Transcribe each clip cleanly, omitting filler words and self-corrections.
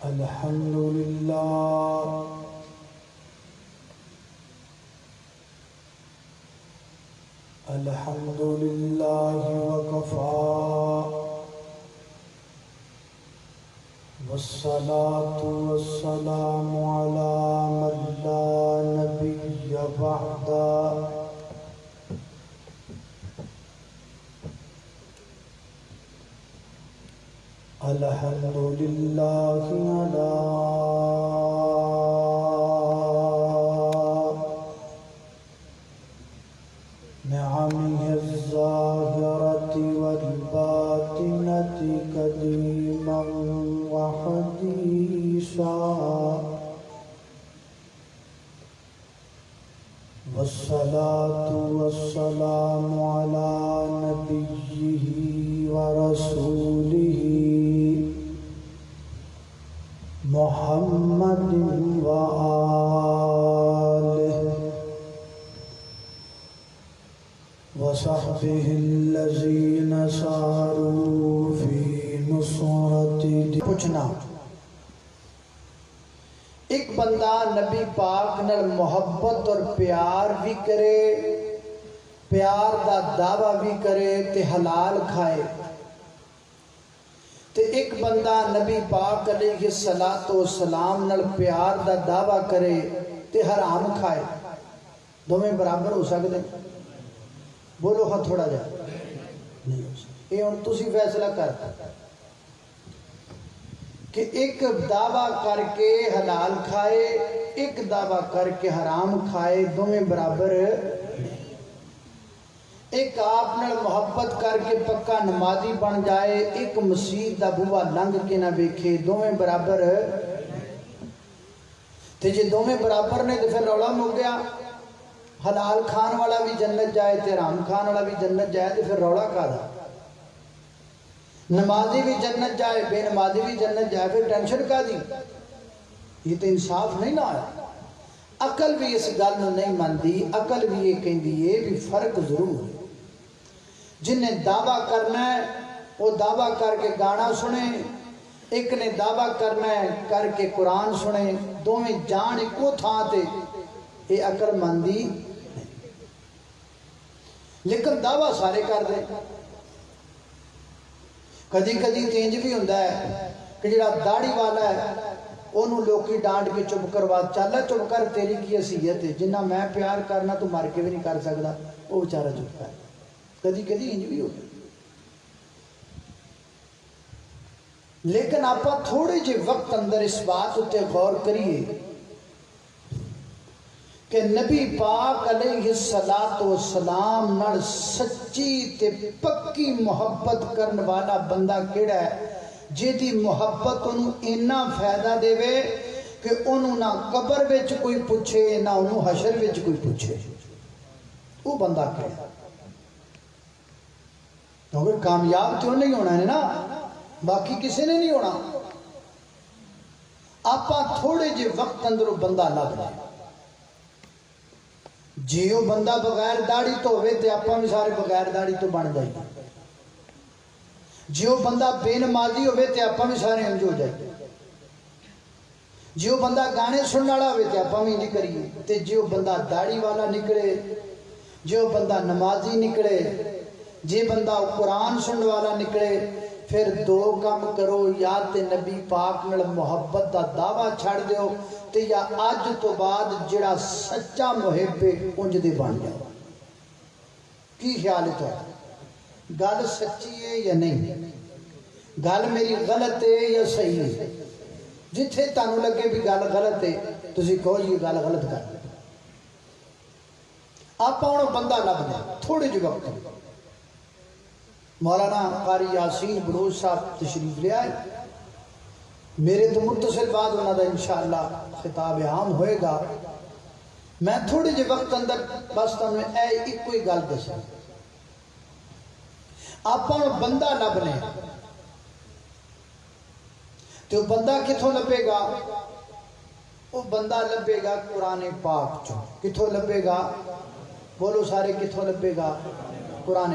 الحمد لله الحمد لله وكفى والصلاة والسلام على من لا نبي بعده الحمد لله على نعمه الظاهرة والباطنة قديما وحديثا والصلاة والسلام على نبيه ورسوله محمد وآله وصحبه الذين ساروا في نصرة پوچھنا ایک بندہ نبی پاک نال محبت اور پیار بھی کرے، پیار دا دعویٰ بھی کرے تے حلال کھائے، تے ایک بندہ نبی پاک علیہ السلام نال پیار دا دعویٰ کرے تے حرام کھائے، دونوں برابر ہو سکتے؟ بولو ہاں تھوڑا جا نہیں ہو سکتے۔ یہ ہن تسی فیصلہ کر کہ ایک دعویٰ کر کے حلال کھائے، ایک دعویٰ کر کے حرام کھائے، دونوں برابر۔ ایک آپ نے محبت کر کے پکا نمازی بن جائے، ایک مسجد دا بوا لنگ کے نہ بیکھے، دونوں برابر۔ تے جے دونوں برابر نے تو پھر رولا مک گیا، حلال کھان والا بھی جنت جائے تے حرام کھان والا بھی جنت جائے تو پھر رولا کا دا؟ نمازی بھی جنت جائے، بے نمازی بھی جنت جائے، پھر ٹینشن کا دی؟ یہ تو انصاف نہیں نہ آیا۔ عقل بھی اس گل نہیں ماندی، عقل بھی یہ کہندی ہے بھی فرق ضرور ہے۔ جن نے دعویٰ کرنا ہے وہ دعویٰ کر کے گانا سنے، ایک نے دعویٰ کرنا ہے کر کے قرآن سنے، دونوں جان ایکو تھاں تے، یہ عقل ماندی نہیں۔ لیکن دعویٰ سارے کر دے۔ کدی کدی تینج بھی ہوندہ ہے کہ جڑا داڑھی والا ہے انہوں لوکی ڈانٹ کے چپ کروا، چالا چپ کر تیری کی حیثیت ہے، جنہ میں پیار کرنا تو مر کے بھی نہیں کر سکتا، وہ بیچارہ چپ کر۔ کدی کدی انج بھی ہوتا۔ لیکن آپ تھوڑے جے وقت اندر اس بات اتے غور کریے کہ نبی پاک علیہ السلام نال سچی تے پکی محبت کرن والا بندہ کیڑا ہے جیدی محبت انہوں اینا فائدہ دے وے کہ انہوں نہ قبر وچ کوئی پوچھے نہ انہوں حشر وچ کوئی پوچھے، وہ بندہ کیڑا ہے؟ کیونکہ کامیاب تو نہیں ہونا ہے نا، باقی کسی نے نہیں ہونا۔ آپا تھوڑے جے وقت اندر بندہ لگ جائے، جیو بندہ بغیر داڑھی تو ہوئے تے آپا بھی سارے بغیر داڑھی تو بن جائے، جیو بندہ بے نمازی ہوئے تے آپا بھی سارے انج ہو جائے، جیو بندہ گانے سننے والا ہوئے تے آپا بھی انج کریے، تے جیو بندہ داڑھی والا نکلے، جیو بندہ نمازی نکلے، جی بندہ قرآن سننے والا نکلے، پھر دو کام کرو، یا تے نبی پاک نال محبت دا دعویٰ چھڑ دیو تے یا آج تو بعد جڑا سچا محب انج دے بن جاؤ۔ کی خیال ہے تو گل سچی ہے یا نہیں؟ گل میری غلط ہے یا صحیح ہے؟ جتھے تانوں لگے بھی گل غلط ہے تسی کہو یہ گل غلط کر۔ آپ انہوں بندہ لگ دیں تھوڑے جو وقت۔ مولانا قاری یاسین بلوچ صاحب تشریف لے آئے، میرے تو متصل بعد انہوں نے انشاءاللہ خطاب عام ہوئے گا۔ میں تھوڑے جے وقت اندر بس تمہیں ایک کوئی گل دسا، آپ انہوں بندہ لبنے تو بندہ کتھوں لبے گا؟ وہ بندہ لبے گا قرآن پاک چو۔ کتھوں لبے گا؟ بولو سارے کتھوں لبے گا؟ قرآن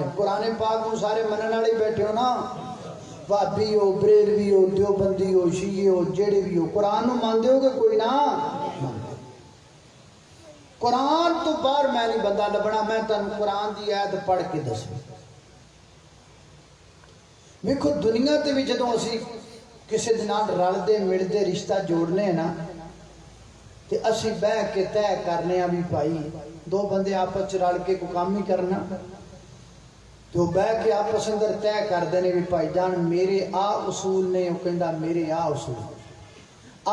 پاک کو سارے منن والے بیٹھے ہو نا، وہابی ہو، بریلوی ہو، دیوبندی ہو، ہو شیعے ہو جڑے بھی ہو قرآن نو مان دیو گے کوئی نہ قرآن تو باہر میں نہیں بندہ لبنا میں تانوں قرآن دی آیت پڑھ کے دسوں ویکھو دنیا تے بھی جدوں اسی کسی دے نال رلدے ملدے رشتہ جوڑنے ہیں نا تے اسی بہ کے طے کرنے ہیں بھی بھائی دو بندے آپس رل کے کوئی کام ہی کرنا تو بہ کے آپس اندر طے کر دینے بھی بھائی جان میرے آ اصول نے وہ کہندا میرے آ اصول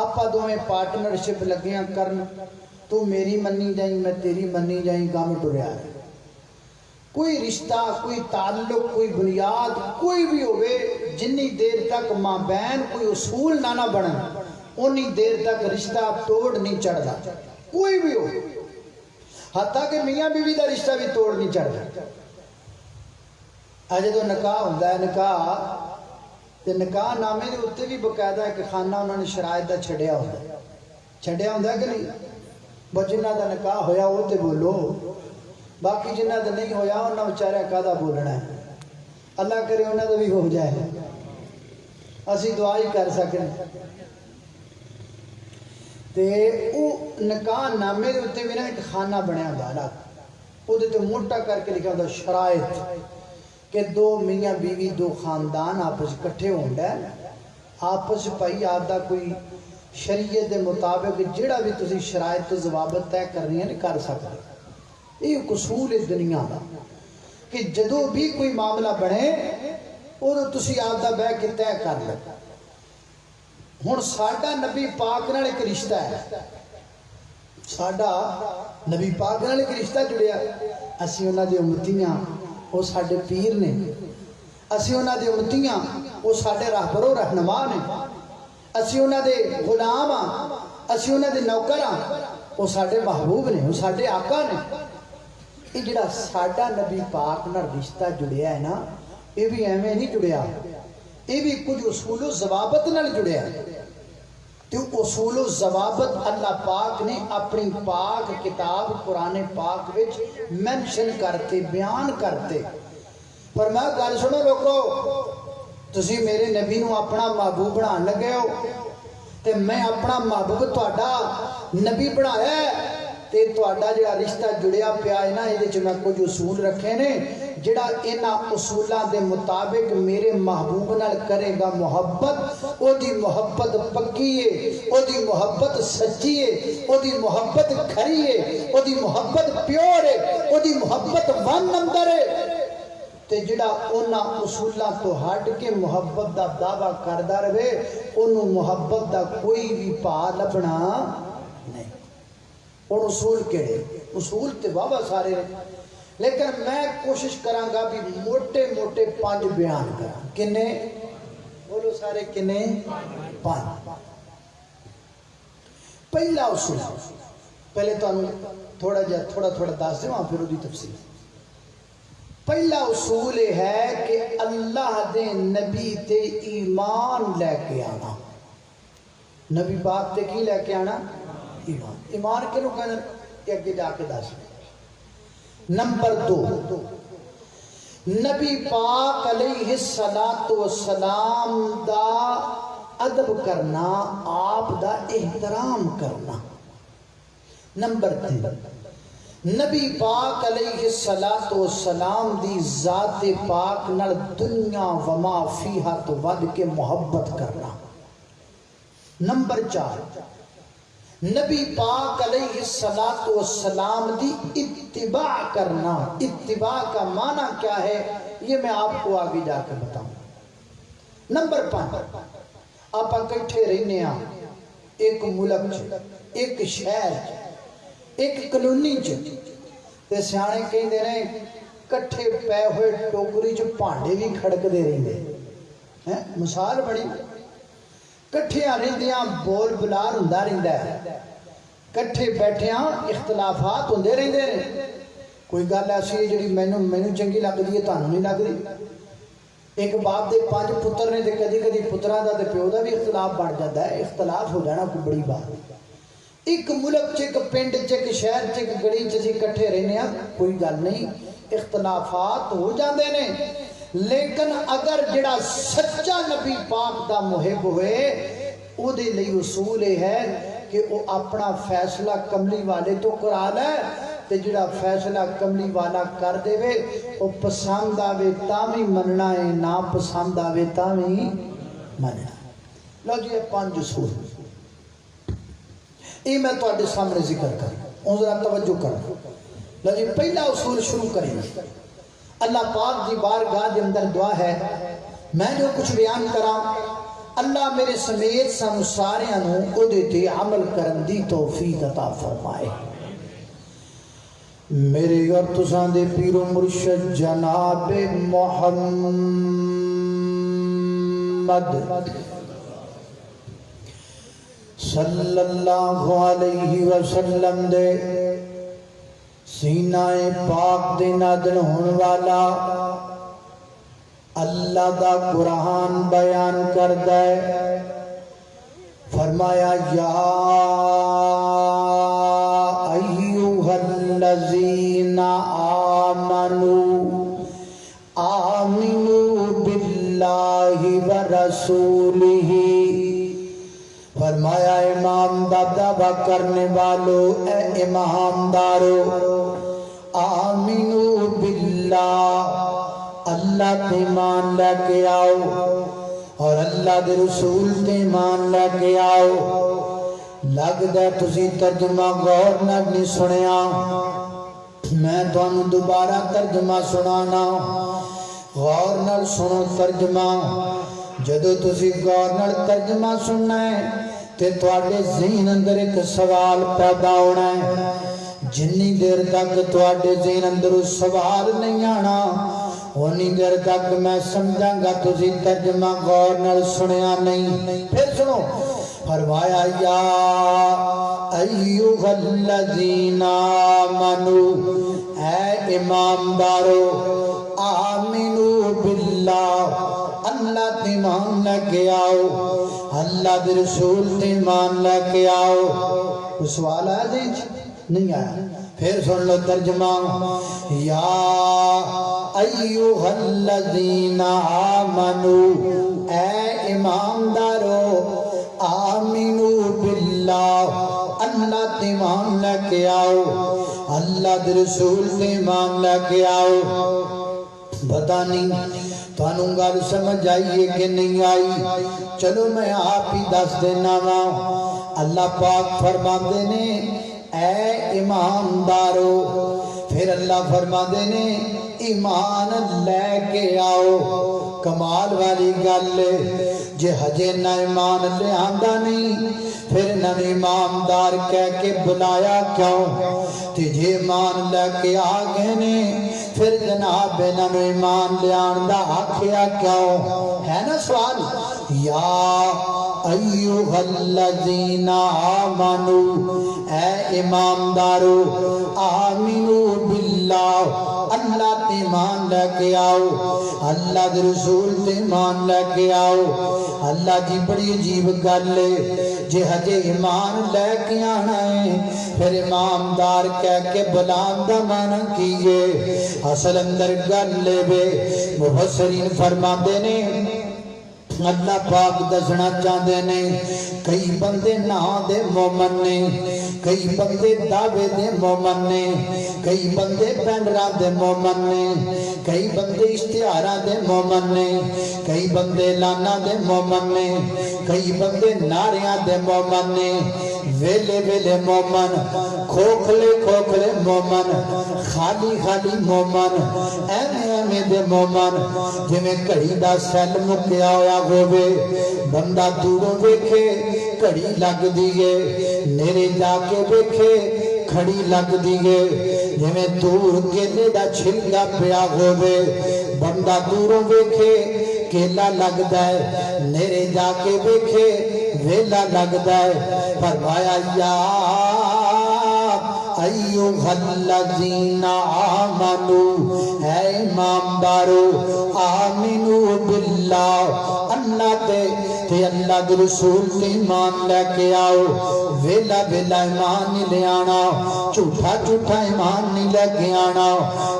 آپا دوویں پارٹنرشپ لگیاں کرن تو میری منی جائیں میں تیری منی جائیں کام ٹریا ہے کوئی رشتہ کوئی تعلق کوئی بنیاد کوئی بھی ہوئے جنی دیر تک ماں بہن کوئی اصول نہ بنن انی دیر تک رشتہ توڑ نہیں چڑھتا کوئی بھی ہو حتیٰ کہ میاں بیوی دا رشتہ بھی توڑ نہیں چڑھتا اجے تو نکاح ہوتا ہے نکاح تے نکاح نامے دے اتنے بھی باقاعدہ ہے کہ خانہ انہوں نے شرائط دا چھڑیا ہوتا ہے کہ نہیں بس جنہ دا نکاح ہویا وہ تے بولو باقی جنہ دا نہیں ہویا انہاں بیچارے کادا بولنا ہے اللہ کرے انہاں دا بھی ہو جائے اسی دعا ہی کر سکیں تے او نکاح نامے دے اتنے بھی نا ایک خانہ بنیا ہوتا وہ تے موٹا کر کے لکھا ہوتا شرائط کہ دو میاں بیوی دو خاندان آپس کٹھے ہوندا ہے آپس پائی آپ دا کوئی شریعت دے مطابق جڑا بھی تسی شرائط تو ضوابط طے کرنی ہے کر سکتے یہ اصول ہے دنیا دا کہ جدو بھی کوئی معاملہ بنے وہ تسی آپ دا بہ کے طے کر لو ہن ساڈا نبی پاک نال ایک رشتہ ہے ساڈا نبی پاک نال ایک رشتہ جڑیا اسی انہاں دے امتیاں وہ ساڈے پیر نے اسی انہاں دے امتیاں وہ ساڈے راہبر و رہنما نے اسی انہاں دے غلام ہاں اسی انہاں دے نوکر ہاں وہ ساڈے محبوب نے وہ ساڈے آقا نے یہ جڑا ساڈا نبی پاک نال رشتہ جڑیا ہے نا یہ بھی ایویں نہیں جڑیا یہ بھی کچھ اصول و ضوابط نال جڑیا تو اصول و ضوابط اللہ پاک نے اپنی پاک کتاب قرآن پاک وچ مینشن کرتے بیان کرتے پر میں گل سنو روکو تسی میرے نبی نو اپنا محبوب بنان لگے ہو تے میں اپنا محبوب تہاڈا نبی بنایا ہے تے تہاڈا جڑا رشتہ جڑیا پیا ہے نا یہ وچ میں کچھ اصول رکھے نے جڑا انہاں اصولاں دے مطابق میرے محبوب نال کرے گا محبت او دی محبت پکی ہے او دی محبت سچی ہے او دی محبت کھری ہے او دی محبت پیور ہے او دی محبت ون نمبر ہے تے جڑا انہاں اصولاں تو ہٹ کے محبت دا دعویٰ کردا رہے انہوں محبت دا کوئی بھی پا لبنا نہیں اور اصول کہڑے اصول تے بابا سارے لیکن میں کوشش کراں گا بھی موٹے موٹے 5 بیان کراں کنے بولو سارے کنے 5 پہلا اصول پہلے تو تھوڑا دس دوں پھر وہی تفصیل پہلا اصول یہ ہے کہ اللہ دے نبی تے ایمان لے کے آنا نبی پاک تے کی لے کے آنا ایمان کنوں کہنا کہ اگے جا کے دس نمبر 2 نبی پاک علیہ السلام دا ادب کرنا آپ دا احترام کرنا نمبر 3 نبی پاک علیہ السلام دی ذات پاک نال دنیا وما فیہا تو ود کے محبت کرنا نمبر 4 نبی پاک علیہ السلام دی اتباع کرنا اتباع کا معنی کیا ہے یہ میں آپ کو آگے جا کے بتاؤں نمبر 5 آپ اکٹھے رہنے ہاں ایک ملک ایک شہر ایک کلونی تے سیانے کہیں دے رہے کٹھے پے ہوئے ٹوکری جو پانڈے بھی کھڑک دے رہی دے مثال بڑی کٹھے رہندیاں بول بلار ہوندا رہندا ہے کٹھے بیٹھیاں اختلافات ہوندے رہندے نے کوئی گل ایسی ہے جڑی مینوں چنگی لگدی ہے تانوں نہیں لگدی ایک باپ دے 5 پتر نے تے کدی کدی پتراں دا تے پیو دا بھی اختلاف بن جاتا ہے اختلاف ہو جانا کوئی بڑی بات ایک ملک چ ایک پنڈ چ ایک شہر چ ایک گلی چ اسی کٹھے رہنے ہاں کوئی گل نہیں اختلافات ہو جاندے نے لیکن اگر جڑا سچا نبی پاک دا محب ہوئے او دے لئی اصول ہے کہ وہ اپنا فیصلہ کملی والے تو کرا لے تے جڑا فیصلہ کملی والا کر دے وے وہ پسند آوے تاوی مننا ہے نا پسند آوے تاوی مننا. لو جی یہ 5 اصول یہ میں تواڈے سامنے ذکر کر ذرا توجہ کر. لو جی پہلا اصول شروع کریں. اللہ پاک دی بارگاہ دے اندر دعا ہے میں جو کچھ بیان کراں اللہ میرے سمیت سانو ساریاں نوں اودے تے عمل کرن دی توفیق عطا فرمائے. میرے اور تساں دے پیر و مرشد جناب محمد صلی اللہ علیہ وسلم دے سینہ پاک دے نازل ہون والا اللہ دا قرآن بیان کردہ ہے. فرمایا یا ایوہ الذین آمنوا آمنوا باللہ ورسولہ. فرمایا امام دا دعویٰ کرنے والو اے امامدارو آمنوا باللہ اللہ تے مان لے کے آؤ اور اللہ دے رسول تے مان لے کے آؤ. لگدا تسی ترجمہ غور نال نہیں سنیا میں تانوں دوبارہ ترجمہ سنانا غور نال سنو ترجمہ. جدو تسی غور نال ترجمہ سننا ہے تے تواڈے ذہن اندر ایک سوال پیدا ہونا ہے. جنی دیر تک تواڈے ذہن اندر سوال نہیں آنا اونی دیر تک میں سمجھاں گا تسی ترجمہ غور نال سنیا نہیں. پھر سنو فرمایا یا ایوہ الذین آمنوا اے امامدارو آمنوا باللہ اللہ تے مان لے کے آؤ اللہ دے رسول تے مان لے کے آؤ. سوال آیا جی نہیں آیا. پھر سن لو ترجمہ یا ایوہ الذین آمنوا اے امامدارو آمنوا باللہ اللہ تے مان لے کے آؤ اللہ دے رسول تے مان لے کے آؤ. پتہ نہیں تانوں گل سمجھ آئیے کہ نہیں آئی چلو میں آپ ہی دس دینا وا. اللہ پاک فرماندے نے اے امامدارو پھر اللہ فرماندے نے ایمان لے کے آؤ. کمال والی گل جے ہجے نہ ایمان لے آندا نہیں پھر نہ امامدار کہہ کے بلایا کیوں تے جے ایمان لے کے آ گئے نے پھر جناب نہ ایمان لے آندا آکھیا کیوں ہے نا سوال. یا ایوہ الذین آمنوا اے امامدارو آمنوا باللہ اللہ تے مان لے کے آؤ اللہ دے رسول تے مان لے کے آؤ. اللہ جی بڑی عجیب گل ہے جے ہجے ایمان لے کے آنا ہے پھر امامدار کہہ کے بلان دا مانا کیے. اصل اندر گل لے بے مفسرین فرما دینے اللہ پاک دسنا چاہتے نے کئی بندے نا دے مومن نے کئی بندے دعوے دے مومن نے کئی بندے پینڈرا دے مومن نے کئی بندے اشتہارا دے مومن نے کئی بندے لانا دے مومن نے کئی بندے ناریاں دے مومن نے ویلے ویلے مومن کھوکھلے کھوکھلے مومن خالی خالی مومن ایمے ایمے دے مومن جمیں کڑی دا سیل مکیا ہویا ہوئے بندہ دوروں دیکھے کڑی لگ دیئے نیرے جا کے دیکھے کھڑی لگ دیئے جمیں دور کیلے دا چھلگا پیا ہوئے بندہ دوروں دیکھے کیلا لگ دائے نیرے جا کے دیکھے ویلا لگ دائے. فرمایا یا ایوہ الذین آمنوا اے امامدارو آمنوا باللہ اللہ تے اللہ دے رسول تے ایمان لے کے آؤ ویلا ویلا ایمان نہیں لے آنا جھوٹا جھوٹا ایمان نہیں لے کے آنا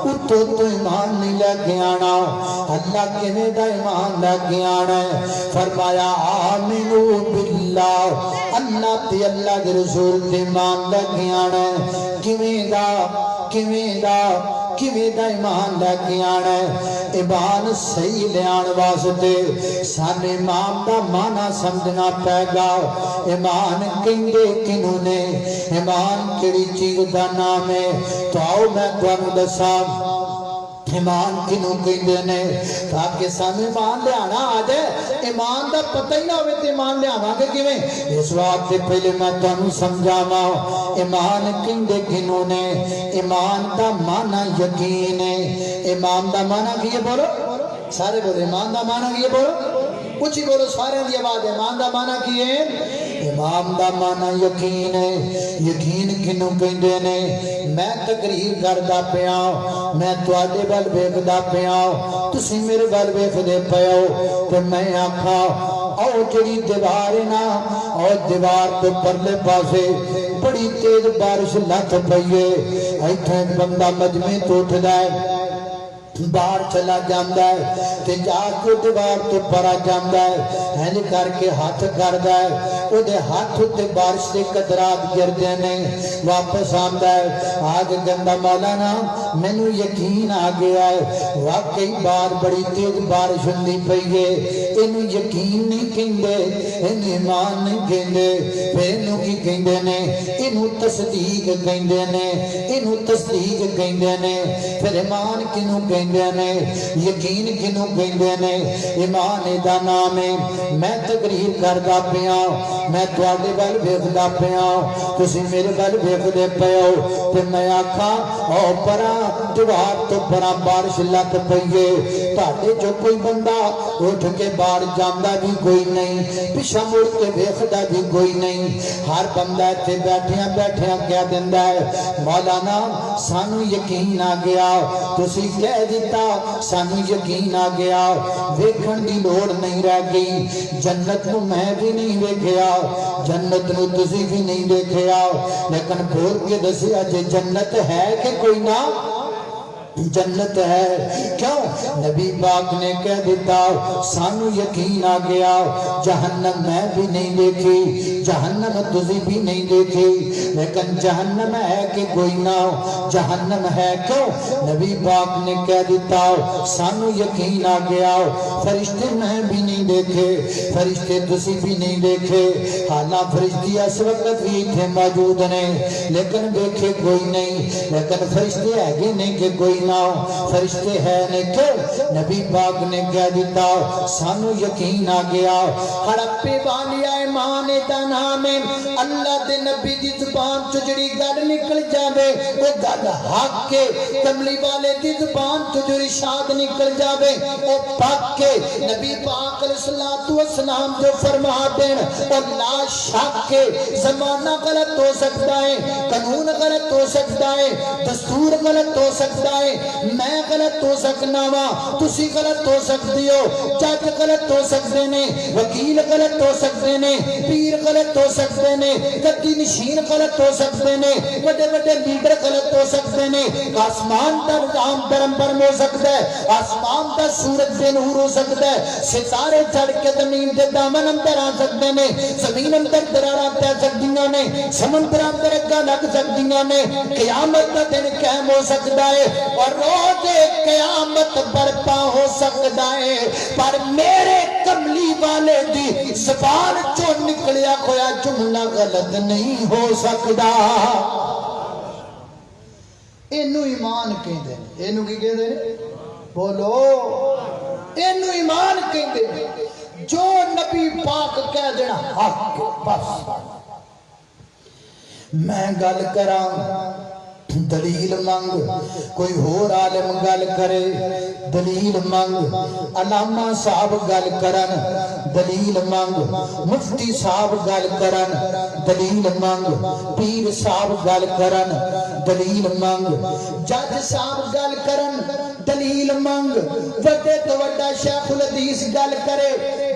اتو تو ایمان نہیں لے کے آنا اللہ کیویں دا ایمان لے کے آنا ہے فرمایا آمنو باللہ اللہ تے اللہ دے رسول تے ایمان لے کے آنا ہے کیویں دا ایمان لے کے آنا ہے ایمان صحیح لے آن واسطے سان ایمان دا معنی سمجھنا پے گا ایمان کہندے کنوں نے ایمان کیڑی چیز دا نام ہے تو آؤ میں تانوں دساں ایمان کنوں کہندے نے تاکہ سانوں ایمان لے آنا آ جائے ایمان دا پتہ ہی نہ ہوئے تو ایمان لے آواں گے کیویں اس واسطے پہلے میں تانوں سمجھاواں ایمان کہندے کنوں نے ایمان دا معنی یقین ہے ایمان دا معنی کی ہے بولو سارے بولو ایمان دا معنی کی ہے بولو اچھی بولو سارے دی آواز ایمان دا معنی کی ہے ایمان دا معنی یقین ہے یقین کنوں کہندے نے میں تقریر کردا پیا میں تواڈے ول ویکھدا پیا تسی میرے ول ویکھدے پیو تے میں آکھاں او جڑی دیوار ہے نا او دیوار تے پرلے پاسے بڑی تیز بارش لت پئی ہے ایتھے بندہ مجمع تو اٹھدا ہے باہر چلا جاندا ہے تے جا کے دیوار تو پرا جاندا ہے ہنج کر کے ہاتھ کردا ہے او دے ہاتھ تے بارش دے قطرات گردے نے واپس آندا ہے آج گندا مولانا مینوں یقین آ گیا ہے واقعی باہر بڑی تیز بارش ہوندی پئی ہے اینوں یقین نہیں کہندے اینوں ایمان نہیں کہندے پھر اینوں کی کہندے نے اینوں تصدیق کہندے نے اینوں تصدیق کہندے نے پھر ایمان کینوں کہندے نے یقین کنوں کہندے نے ایمان دا نام ہے میں تقریر کردا پیا میں تواڈے ول ویکھدا پیا تسی میرے ول ویکھدے پیو تے میں آکھاں او پرا دیوار تو پرا بارش لت پئی ہے تہاڈے جو کوئی بندہ اٹھ کے باہر جاندا بھی کوئی نہیں پیچھے مڑ کے ویکھدا بھی کوئی نہیں ہر بندہ تے بیٹھیاں بیٹھیاں کہہ دیندا ہے مولانا سانوں یقین آ گیا تسی کہہ دیتا سانوں یقین آ گیا ویکھن دی لوڑ نہیں رہ گئی جنت نو میں بھی نہیں ویکھیا جنت نو تسی بھی نہیں دیکھیا لیکن بول کے دسیا جے جنت ہے کہ کوئی نہ جنت ہے کیوں نبی پاک نے کہہ دیتا سانو یقین آ گیا جہنم میں بھی نہیں دیکھی جہنم تسی بھی نہیں دیکھی لیکن جہنم ہے کہ کوئی نہ جہنم ہے کیوں نبی پاک نے کہہ دیتا سانو یقین آ گیا فرشتے میں بھی نہیں دیکھے فرشتے تسی بھی نہیں دیکھے حالاں فرشتے اس وقت بھی تھے موجود نے لیکن دیکھے کوئی نہیں لیکن فرشتے ہے نہیں کہ کوئی نہ فرشتے ہے نہیں کہ نبی پاک نے کہہ دیتا سانو یقین آ گیا ہڑپے والیا ایمان دا نام ہے اللہ دے نبی دی زبان تو جڑی گل نکل جاوے وہ گل حق کے کملی والے دی زبان تو جو ارشاد نکل جاوے وہ پاک کے نبی پاک علیہ الصلوۃ والسلام جو فرما دین اور لا شک کے زمانہ غلط ہو سکتا ہے قانون غلط ہو سکتا ہے دستور غلط ہو سکتا ہے میں غلط ہو سکنا وا تسی غلط ہو سکتی ہو جج غلط ہو سکتے نے وکیل غلط ہو سکتے نے پیر غلط ہو سکتے نے گدی نشین غلط ہو سکتے نے بڑے بڑے لیڈر غلط ہو سکتے نے آسمان کا نظام برم برم ہو سکتا ہے آسمان کا سورج بے نور ہو سکتا ہے ستارے چڑھ کے زمین کے دامن اندر آ سکتے نے زمین اندر دراڑاں پہ سکتیاں نے سمندر اندر اگاں لگ سکتیاں نے قیامت کا دن قائم ہو سکتا ہے اور روز قیامت برپا ہو سکتا ہے پر میرے کملی والے دی زبان چوں نکلیا کوئی جملہ غلط نہیں ہو سکتا اینو ایمان کہندے اینو کی کہندے بولو اینو ایمان کہندے جو نبی پاک کہہ دینا حق بس میں گل کراں دلیل منگ کوئی اور عالم گل کرے دلیل منگ علامہ صاحب گل کرن دلیل منگ مفتی صاحب گل کرن دلیل منگ پیر صاحب گل کرن دلیل منگ جج صاحب گل کرن دلیل منگ وڈے تو وڈا شیخ الحدیث گل کرے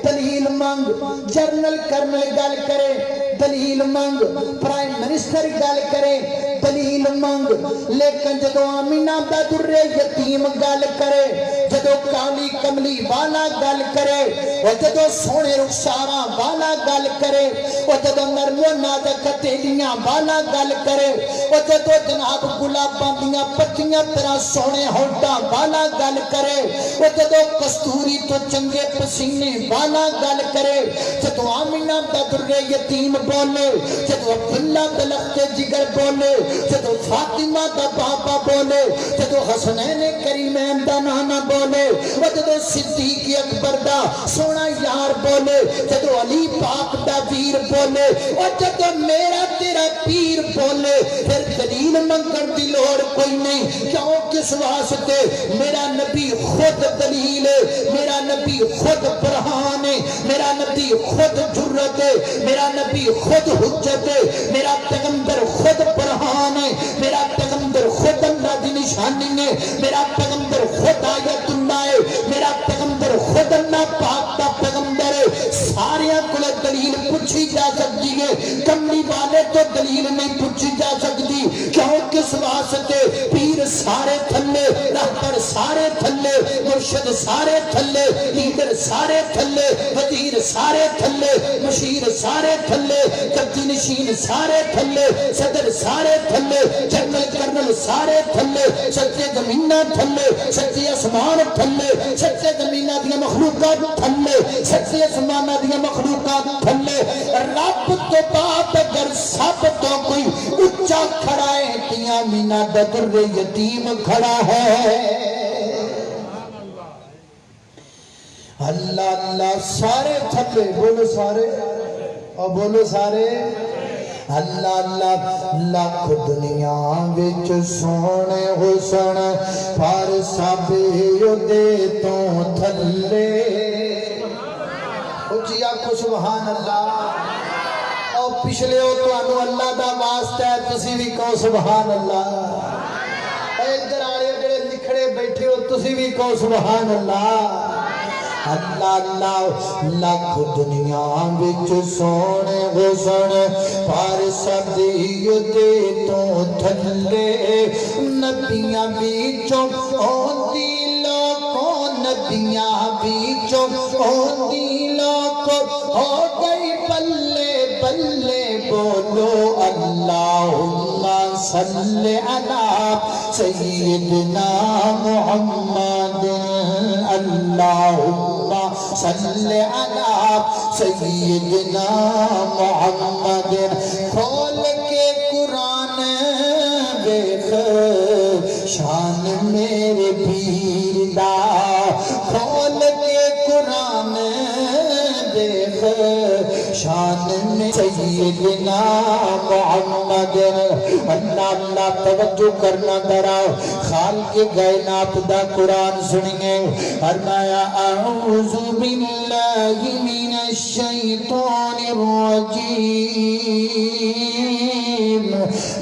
دلیل منگ جنرل کرنل گل کرے دلیل منگ پرائم منسٹر گل کرے دلیل منگ لیکن جدو آمینہ دا در یتیم گل کرے جدو کالی کملی والا گل کرے اور جدو سونے رخسارہ والا گل کرے اور جدو نرم و نازک تیلیاں والا گل کرے اور جدو جناب گلاباں دیاں پتیاں طرح سونے ہونٹاں والا گل کرے اور جدو کستوری تو چنگے پسینے والا گل کرے جدو آمینہ دا در یتیم بولے جدو عبداللہ دلخت جگر بولے جدو فاطمہ دا بابا بولے جدو حسنین کریمین دا نانا بولے جدو صدیق اکبر دا سونا یار بولے جدو علی پاک دا ویر بولے اور جدو میرا تیرا پیر بولے پھر دلیل منگن دی لوڑ کوئی نہیں کیوں کس واسطے میرا نبی خود دلیل ہے میرا نبی خود برہان ہے میرا نبی خود جرت ہے میرا نبی خود حجت ہے میرا پیغمبر خود برہان ہے میرا پیغمبر خود اللہ دی نشانی ہے میرا پیغمبر خود آیت اللہ ہے میرا پیغمبر خود اللہ پاک دا پیغمبر ہے سارے کل دلیل پوچھی جا سکتی ہے کملی والے تو دلیل نہیں پوچھی جا سکتی کیوں کس واسطے پیر سارے تھلے رہبر سارے تھلے مرشد سارے تھلے لیڈر سارے تھلے وزیر سارے تھلے مشیر سارے تھلے کبھی نشین سارے تھلے صدر سارے تھلے جنرل کرنل سارے تھلے سچے زمینہ تھلے سچے اسمان تھلے سچے زمینہ دیا مخلوقات تھلے سچے اسمانہ دیا مخلوقات تھلے رب تو بات اگر سب تو کوئی اچھا کھڑا ہے تیاں مینا در یتیم کھڑا ہے اللہ اللہ سارے تھلے بولو سارے اور بولو سارے اللہ اللہ لاکھ دنیا وچ سونے حسن پر سب دے تو تھلے اچھی آنکھو سبحان اللہ اور پچھلے ہو تو انو اللہ دا واسطہ ہے تسی بھی کہو سبحان اللہ ادھر آڑے جڑے لکھڑے بیٹھے ہو تسی بھی کہو سبحان اللہ اللہ اللہ لاکھ دنیا وچ سونے حسن پر سب دے تو تھلے نبیاں وچوں ہوندی لوکوں نبیاں وچوں ہوندی لوکوں ہو گئی بلے بلے بولو اللہم صلی علی سیدنا محمد اللہم صلی علی سیدنا محمد کھول کے قرآن دیکھ شان میرے پیر دا کھول کے قرآن دیکھ شان میں سیدنا محمد اللہ اللہ توجہ کرنا درا خالق کائنات دا قرآن سنیے فرمایا اعوذ باللہ من الشیطان الرجیم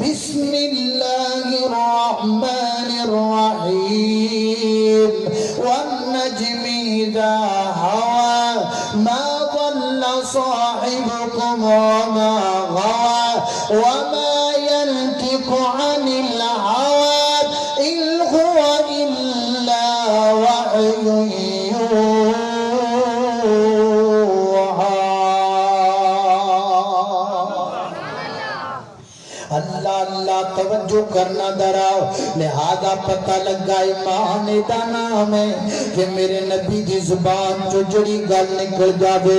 بسم اللہ الرحمن الرحیم والنجم اذا هوى ما ضل صاحبكم وما غوى وما ينطق عن الهوى إن هو إلا وحي اللہ اللہ توجہ کرنا دراؤ لہذا پتہ لگا ایمان دا نام ہے کہ میرے نبی دی زبان جو جڑی گل نکل جاوے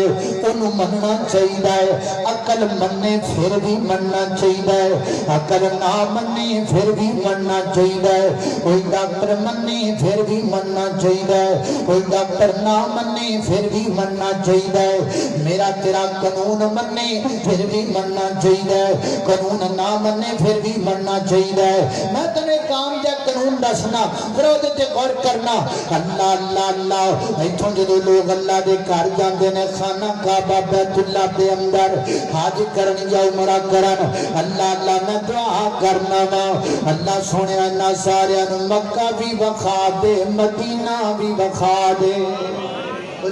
انہوں مننا چاہیے ہے عقل مننے پھر بھی مننا چاہیے ہے عقل نہ مننے پھر بھی مننا چاہیے ہے کوئی ڈاکٹر مننے پھر بھی مننا چاہیے ہے کوئی ڈاکٹر نہ مننے پھر بھی مننا چاہیے ہے میرا تیرا قانون مننے پھر بھی مننا چاہیے ہے قانون نہ مننے پھر بھی مننا چاہیے ہے میں تمہیں کام جا قانون دسنا پھر وہ تے غور کرنا اللہ اللہ اللہ ایتھوں جدوں لوگ اللہ دے گھر جاندے نے خانہ کعبہ بیت اللہ دے اندر حج کرن یا عمرہ کرن اللہ اللہ میں دعا کرنا وا اللہ سونے انہاں سارے نوں مکہ بھی وکھا دے مدینہ بھی وکھا دے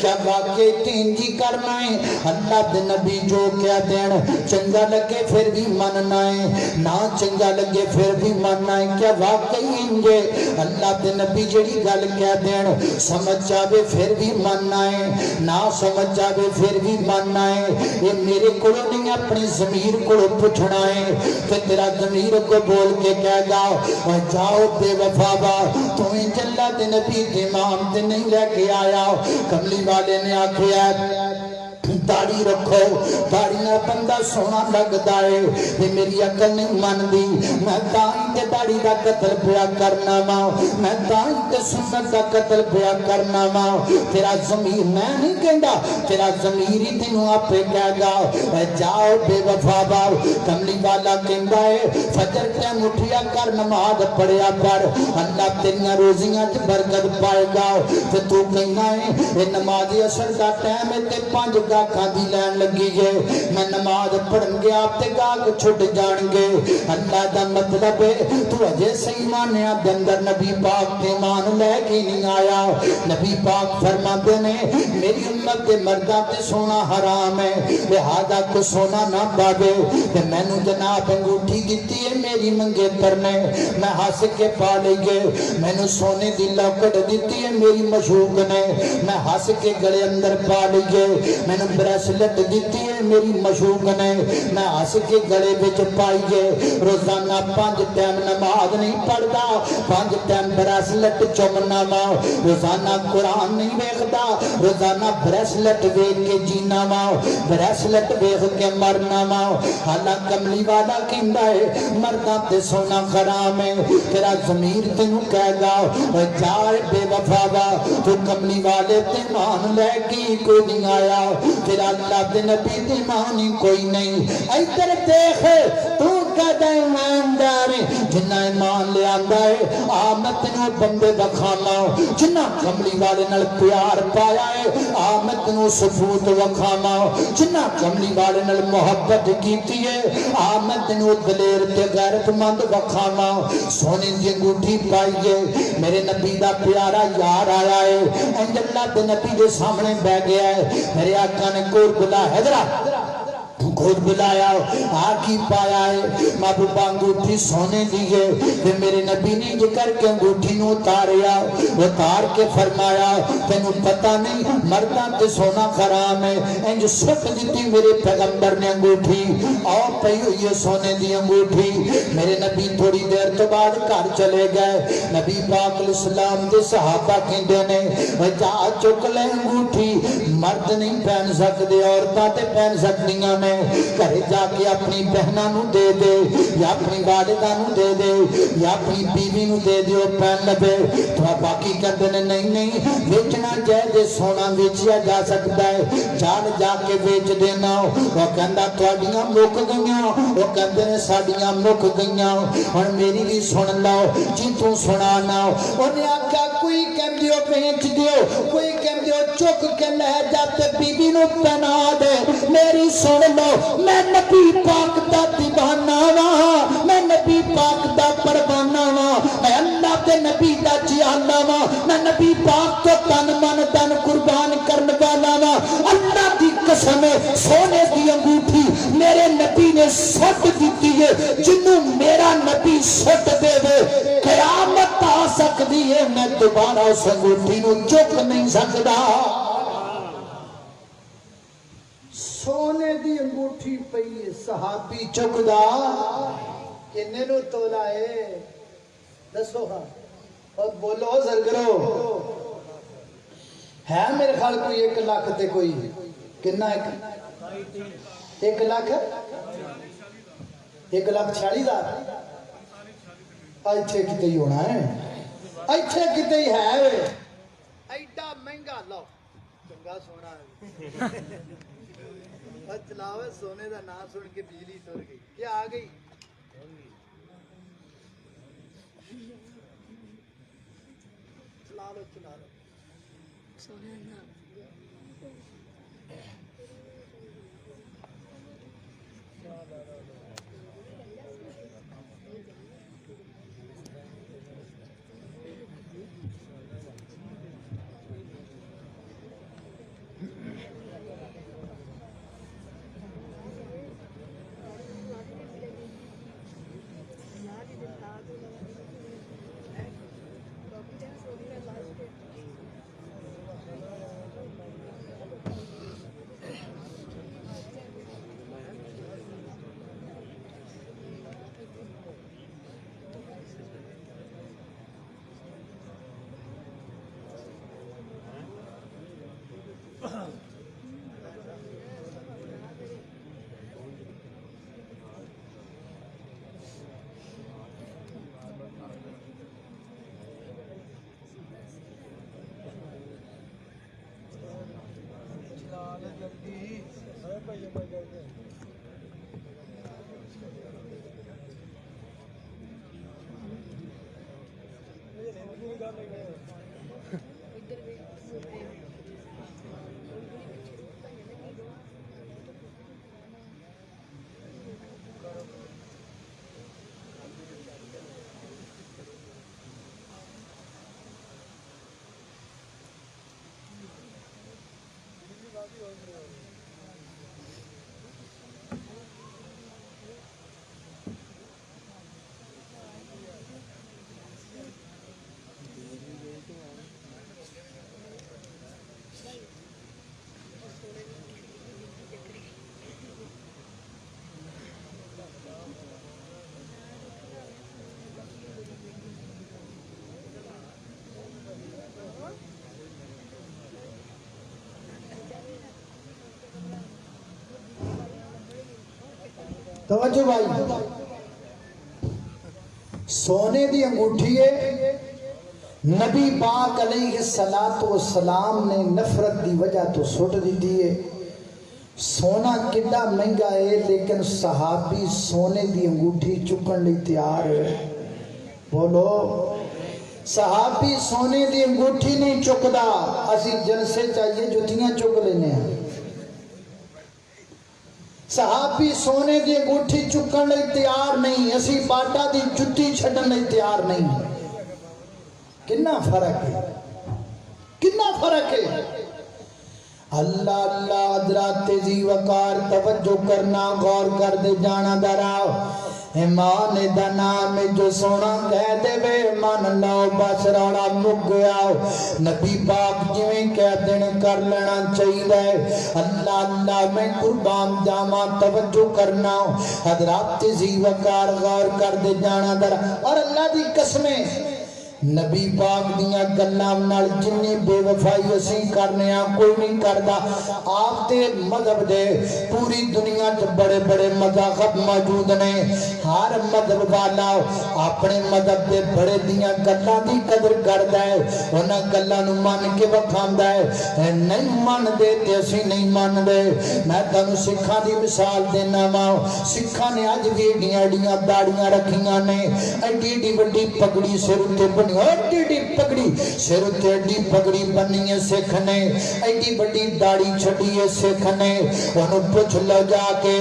کیا واقعی تین جی کرنا ہے اللہ دے نبی جو کیا دین چنگا لگے پھر بھی مننا ہے نہ چنگا لگے پھر بھی مننا ہے کیا واقعی انجے اللہ دے نبی جڑی گل کیا دین سمجھ جاوے پھر بھی مننا ہے نہ سمجھ جاوے پھر بھی مننا ہے یہ میرے کو نہیں اپنی ضمیر کو پوچھنا ہے کہ تیرا ضمیر کو بول کے کہہ گا جاؤ بے وفا با تمہیں جلہ دے نبی امام تے نہیں لے کے آیا کملی والے نے آکھیا داڑھی رکھو داڑھی نہ بندہ سونا لگتا ہے یہ میری عقل نہیں من دی میں دائی تے داڑھی دا قتل پیا کرنا ماں میں دائی تے سنت دا قتل پیا کرنا ماں تیرا ضمیر میں نہیں کہندا تیرا ضمیر ہی تینوں آپے کہہ گا جاؤ بے وفا باؤ کملی والا کہندا ہے فجر تے مٹھیا کر نماز پڑھیا کر اللہ تیریاں روزیاں تے برکت پائے گا تے تو کہنا ہے یہ نماز اثر دا ٹائم ہے تے 5 گاہکاں دی لین لگی ہے میں نماز پڑھن گیا آپ تے گاہک چھٹ جان گے اللہ دا مطلب ہے تو اجے صحیح مانیا دے اندر نبی پاک تے مان لے کے نہیں آیا نبی پاک فرماتے نے میری امت کے مرداں تے سونا حرام ہے لہذا کو سونا نہ باوے تے میں نو جناب انگوٹھی دتی ہے میری منگیتر نے میں ہنس کے پا لئیے میں نو سونے دی لاکٹ دتی ہے میری مشوق نے میں ہنس کے گلے اندر پا لئیے میں نے بریسلٹ دیتی ہے میری مشوق نے میں ہنس کے گلے بچ پائیے روزانہ 5 ٹائم نماز نہیں پڑھتا 5 ٹائم بریسلٹ چومنا ماں روزانہ قرآن نہیں ویکھدا روزانہ بریسلٹ ویکھ کے جینا ماں بریسلٹ ویکھ کے مرنا ماں حالا کملی والا کہندا ہے مرداں تے سونا حرام ہے تیرا ضمیر تینوں کہے گا جائے بے وفا وا تو کملی والے تے مان لے گی کوئی نہیں آیا تیرا اللہ دے نبی دی مانی کوئی نہیں ایدر دیکھ تو کہتا ہے ایماندار جنہ ایمان لے آندہ ہے آمد نو بندے دکھانا جنہ کملی والے نل پیار پایا ہے آمد نو ثبوت دکھانا جنہ کملی والے نل محبت کیتی ہے آمد نو دلیر تے غیرت مند دکھانا سونے دی انگوٹھی پائیے میرے نبی دا پیارا یار آیا ہے انج اللہ دے نبی دے سامنے بہ گیا ہے میرے آقا نے کور بلا حیدرہ خود بلایا آکی پایا ہے محبوبہ انگوٹھی سونے دیئے کہ میرے نبی نے یہ کر کے انگوٹھی نو اتاریا اتار کے فرمایا تینوں پتہ نہیں مردہ تے سونا حرام ہے انج سکھ دیتی میرے پیغمبر نے انگوٹھی اور پہی ہوئی ہے سونے دی انگوٹھی میرے نبی تھوڑی دیر تو بعد کار چلے گئے نبی پاک علیہ السلام دے صحابہ کہندے نے جا چک لے انگوٹھی مرد نہیں پہن سکتے عورتاں تے پہن سکتیاں نے گھر جا کے اپنی بہنہ نو دے دے یا اپنی والدہ نو دے دے یا اپنی بیوی نو دے دے اور پہن لبے تو باقی کہتے ہیں نہیں ویچنا جائے دے سونا ویچیا جا سکتا ہے جان جا کے ویچ دینا وہ کہندہ توڑیاں مک گئیاں وہ کہتے ہیں ساڑیاں مک گئیاں اور میری بھی سن لاؤ جن تو سنانا انہیں آکھا کوئی کہہ دیو بیچ دیو کوئی کہہ دیو چک کے لہ جاتے بیوی نو پہنا دے میری سن لو میں نبی پاک دا دیوانہ وا میں نبی پاک دا پروانہ وا میں اللہ دے نبی دا جیانہ وا میں نبی پاک تو تن من تن قربان کرنے والا وا اللہ دی قسم سونے دی انگوٹھی میرے نبی نے سٹ دیتی ہے جنوں میرا نبی سٹ دے دے قیامت آ سکتی ہے میں دوبارہ اس انگوٹھی نو چک نہیں سکتا سونے دی انگوٹھی پئی صحابی چکدا کنے نو تولا ہے دسو ہاں اور بولو سرگرو ہے میرے خیال کوئی 1 لاکھ تے کوئی کنا 1 لاکھ 1,46,000 ایتھے کتے ہی ہونا ہے ایتھے کتے ہی ہے ایڈا مہنگا لو چنگا سونا ہے چلاوے سونے دا نام سن کے بجلی تر گئی کیا آ گئی چلا لو سونے دا نام توجہ بھائی، سونے دی انگوٹھی ہے، نبی پاک علیہ السلام نے نفرت دی وجہ تو سٹ دیتی ہے۔ سونا کڈا مہنگا ہے لیکن صحابی سونے دی انگوٹھی چکن لی تیار ہے۔ بولو، صحابی سونے دی انگوٹھی نہیں چکدا، اسی جلسے چاہیے جتیاں چک لینے ہیں۔ صحابی سونے دی انگوٹھی چکن لئی تیار نہیں، اسی باٹا دی جتی چھڑن لئی تیار نہیں۔ کنا فرق ہے، کنا فرق ہے۔ اللہ اللہ حضرات ذی وقار توجہ کرنا، غور کر دے جانا دراؤ۔ ایمان دا نام جو سونا کہہ دے بے مان لو بس روڑا مک گیا۔ نبی پاک جویں کہہ دین کر لینا چاہیے۔ اللہ اللہ میں قربان جاواں، توجہ کرنا حضرات ذی وقار غور کر دے جانا در۔ اور اللہ دی قسمیں نبی پاک دیاں گلاں نال جنی بے وفائی اسی کرنے ہیں کوئی نہیں کردا۔ آپ دے مذہب دے پوری دنیا چ بڑے بڑے مذاہب موجود نے، ہر مذہب والا اپنے مذہب دے بڑے دیاں گلاں دی قدر کردا ہے، انہاں گلاں نو مان کے وکھاندا ہے۔ نہیں مان دے تے اسی نہیں مان دے۔ میں تانوں سکھاں دی مثال دینا وا، سکھاں نے اج بھی ایڈیاں داڑیاں رکھیاں نے، ایڈی ایڈی وڈی پگڑی سر تے ایڈی پگڑی سر تے ایڈی پگڑی بنی ہے سکھ نے، ایڈی بڑی داڑھی چھڑی ہے سکھ نے۔ انہوں پوچھ لو جا کے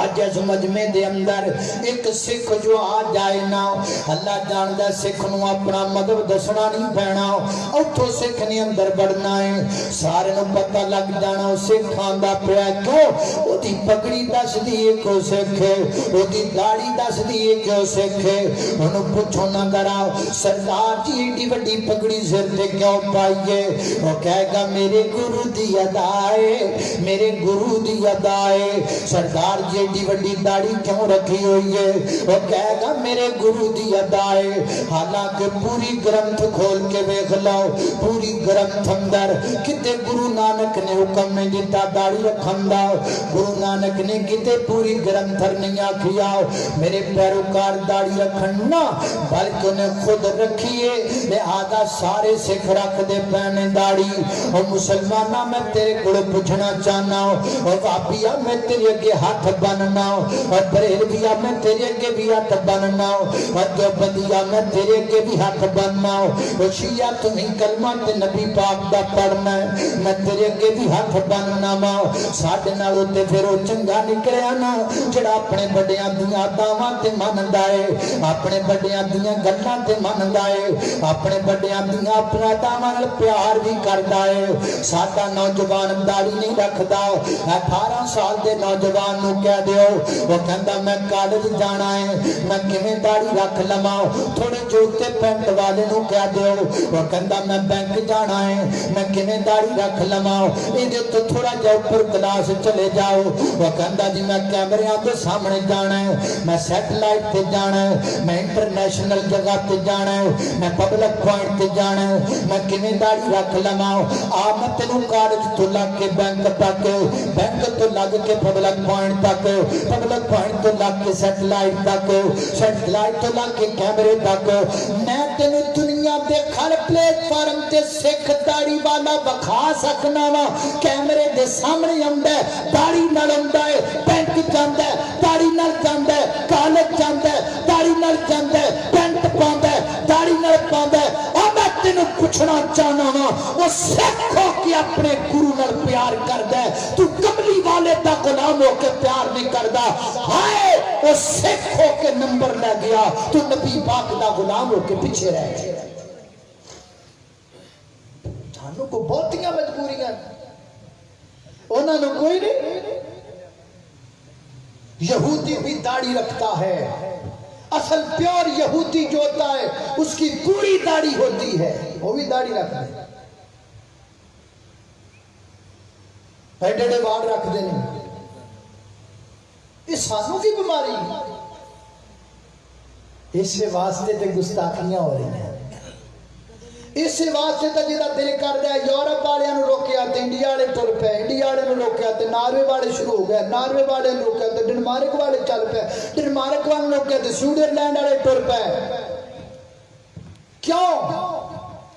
آج اس مجمع دے اندر ایک سکھ جو آ جائے نا، اللہ جاندہ سکھ نو اپنا مذہب دسنا نہیں پینا، اتھو سکھ نے اندر بڑھنا ہے، سارے نو پتہ لگ جانا سکھ آندہ پیا کیوں او دی پگڑی دس دیئے کو سکھ ہے، او دی داڑھی دس دیئے کو سکھ ہے۔ انہوں پوچھو نہ کراؤ سردار جی ایڈی وڈی پگڑی سر تے کیوں پائیے؟ وہ کہے گا میرے گرو دی ادائے، میرے گرو دی ادائے۔ سردار جی ایڈی وڈی داڑھی کیوں رکھی ہوئی ہے؟ وہ کہے گا میرے گرو دی ادائے۔ حالانکہ پوری گرنتھ کھول کے بیخ لاؤ، پوری گرنتھ اندر کتے گرو نانک نے حکم میں دیتا داڑھی رکھندا، گرو نانک نے کتے پوری گرنتھر نہیں آکھیا میرے پیروکار داڑھی رکھنا، بلکہ انہیں خود رکھیے، لہذا سارے سکھ رکھ دے پہنے داڑھی۔ اور مسلمانہ میں تیرے گڑ پوچھنا چاہنا ہوں، اور وابیہ میں تیرے اگے ہاتھ بننا ہوں، اور بریلویہ میں تیرے اگے بھی ہاتھ بننا ہوں، اور دیوبندیہ میں تیرے اگے بھی ہاتھ بننا ہوں، اور شیعہ تمہیں کلمہ تے نبی پاک دا پڑھنا ہے، میں تیرے اگے بھی ہاتھ بننا ہوں۔ ساڑھے نالوں تے پھر وہ چنگا نکلے آنا جڑا اپنے بڑیاں دیاں داواں تے ماندا ہے، اپنے بڑیاں دیاں گلاں تے ماندا ہے، اپنے بڑیاں دیاں اپنا داواں نال پیار بھی کردا ہے۔ ساڈا نوجوان داڑھی نہیں رکھدا، 18 سال دے نوجوان نو کہہ دیو وہ کہندا میں کالج جانا ہے، میں کیویں داڑھی رکھ لواں؟ تھوڑے جوتے پینٹ والے نو کہہ دیو وہ کہندا میں بینک جانا ہے، میں کیویں داڑھی رکھ لواں؟ ایدے تو تھوڑا جا اوپر کلاس چلے جاؤ، وہ کہندا جی میں کیمریاں دے سامنے جانا ہے، میں سیٹلائٹ تے جانا ہے، میں انٹرنیشنل جگہ تے جانا ہے، میں پبلک پوائنٹ تے جانا ہے، میں کیویں داڑھی رکھ لواں؟ آ میں تینوں کالج تو لگ کے بینک تک، بینک تو لگ کے پبلک پوائنٹ تک، پبلک پوائنٹ تو لگ کے سیٹلائٹ تک، سیٹلائٹ تو لگ کے کیمرے تک، میں تینوں دنیا دنیا دے ہر پلیٹ فارم تے سکھ داڑھی والا بکھا سکنا وا کیمرے دے سامنے آندا ہے داڑھی نال آندا ہے پینٹ جاندا ہے داڑھی نال جاندا ہے کالج جاندا ہے داڑھی نال جاندا ہے پینٹ پاوندا ہے داڑھی نال پاوندا ہے او میں تینوں پوچھنا چاہنا وا او سکھ ہو کے اپنے گرو نال پیار کردا ہے تو کملی والے دا غلام ہو کے پیار نہیں کردا ہائے او سکھ ہو کے نمبر لے گیا تو نبی پاک دا غلام ہو کے پیچھے رہ گیا سانوں کو بہتیاں مجبوریاں انہوں نے کوئی نہیں یہودی بھی داڑھی رکھتا ہے اصل پیور یہودی جو ہوتا ہے اس کی پوری داڑھی ہوتی ہے وہ بھی داڑھی رکھتے ہیں ایڈے بال رکھتے ہیں یہ سانوں کی بیماری اس واسطے تے گستاخیاں ہو رہی ہیں اس واسطے تے جدا دل کردا ہے یورپ والےاں نوں روکیا تے انڈیا والے ٹر پے انڈیا والے نوں روکیا تے ناروے والے شروع ہو گئے ناروے والے نوں روکیا تے ڈنمارک والے چل پے ڈنمارک والے نوں روکیا تے سوئٹزرلینڈ والے ٹر پے کیوں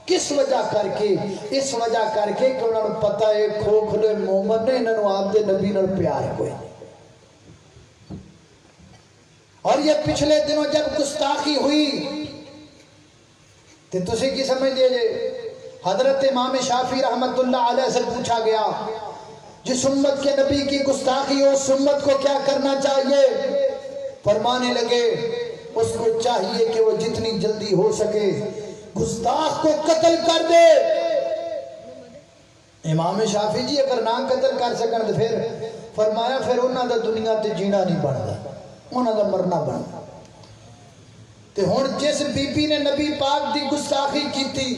کس وجہ کر کے اس وجہ کر کے کہ انہوں نے پتہ ہے کھوکھلے مومن نے انہوں نے آپ دے نبی نال پیار کوئی اور یہ پچھلے دنوں جب گستاخی ہوئی تو تسی کی سمجھ لیجئے حضرت امام شافعی رحمت اللہ علیہ سے پوچھا گیا جس امت کے نبی کی گستاخی ہو اس امت کو کیا کرنا چاہیے فرمانے لگے اس کو چاہیے کہ وہ جتنی جلدی ہو سکے گستاخ کو قتل کر دے امام شافعی جی اگر نہ قتل کر سکن تو پھر فرمایا پھر انہاں دا دنیا تے جینا نہیں بندا انہاں دا مرنا بندا تے ہن جس بی بی نے نبی پاک دی گستاخی کیتی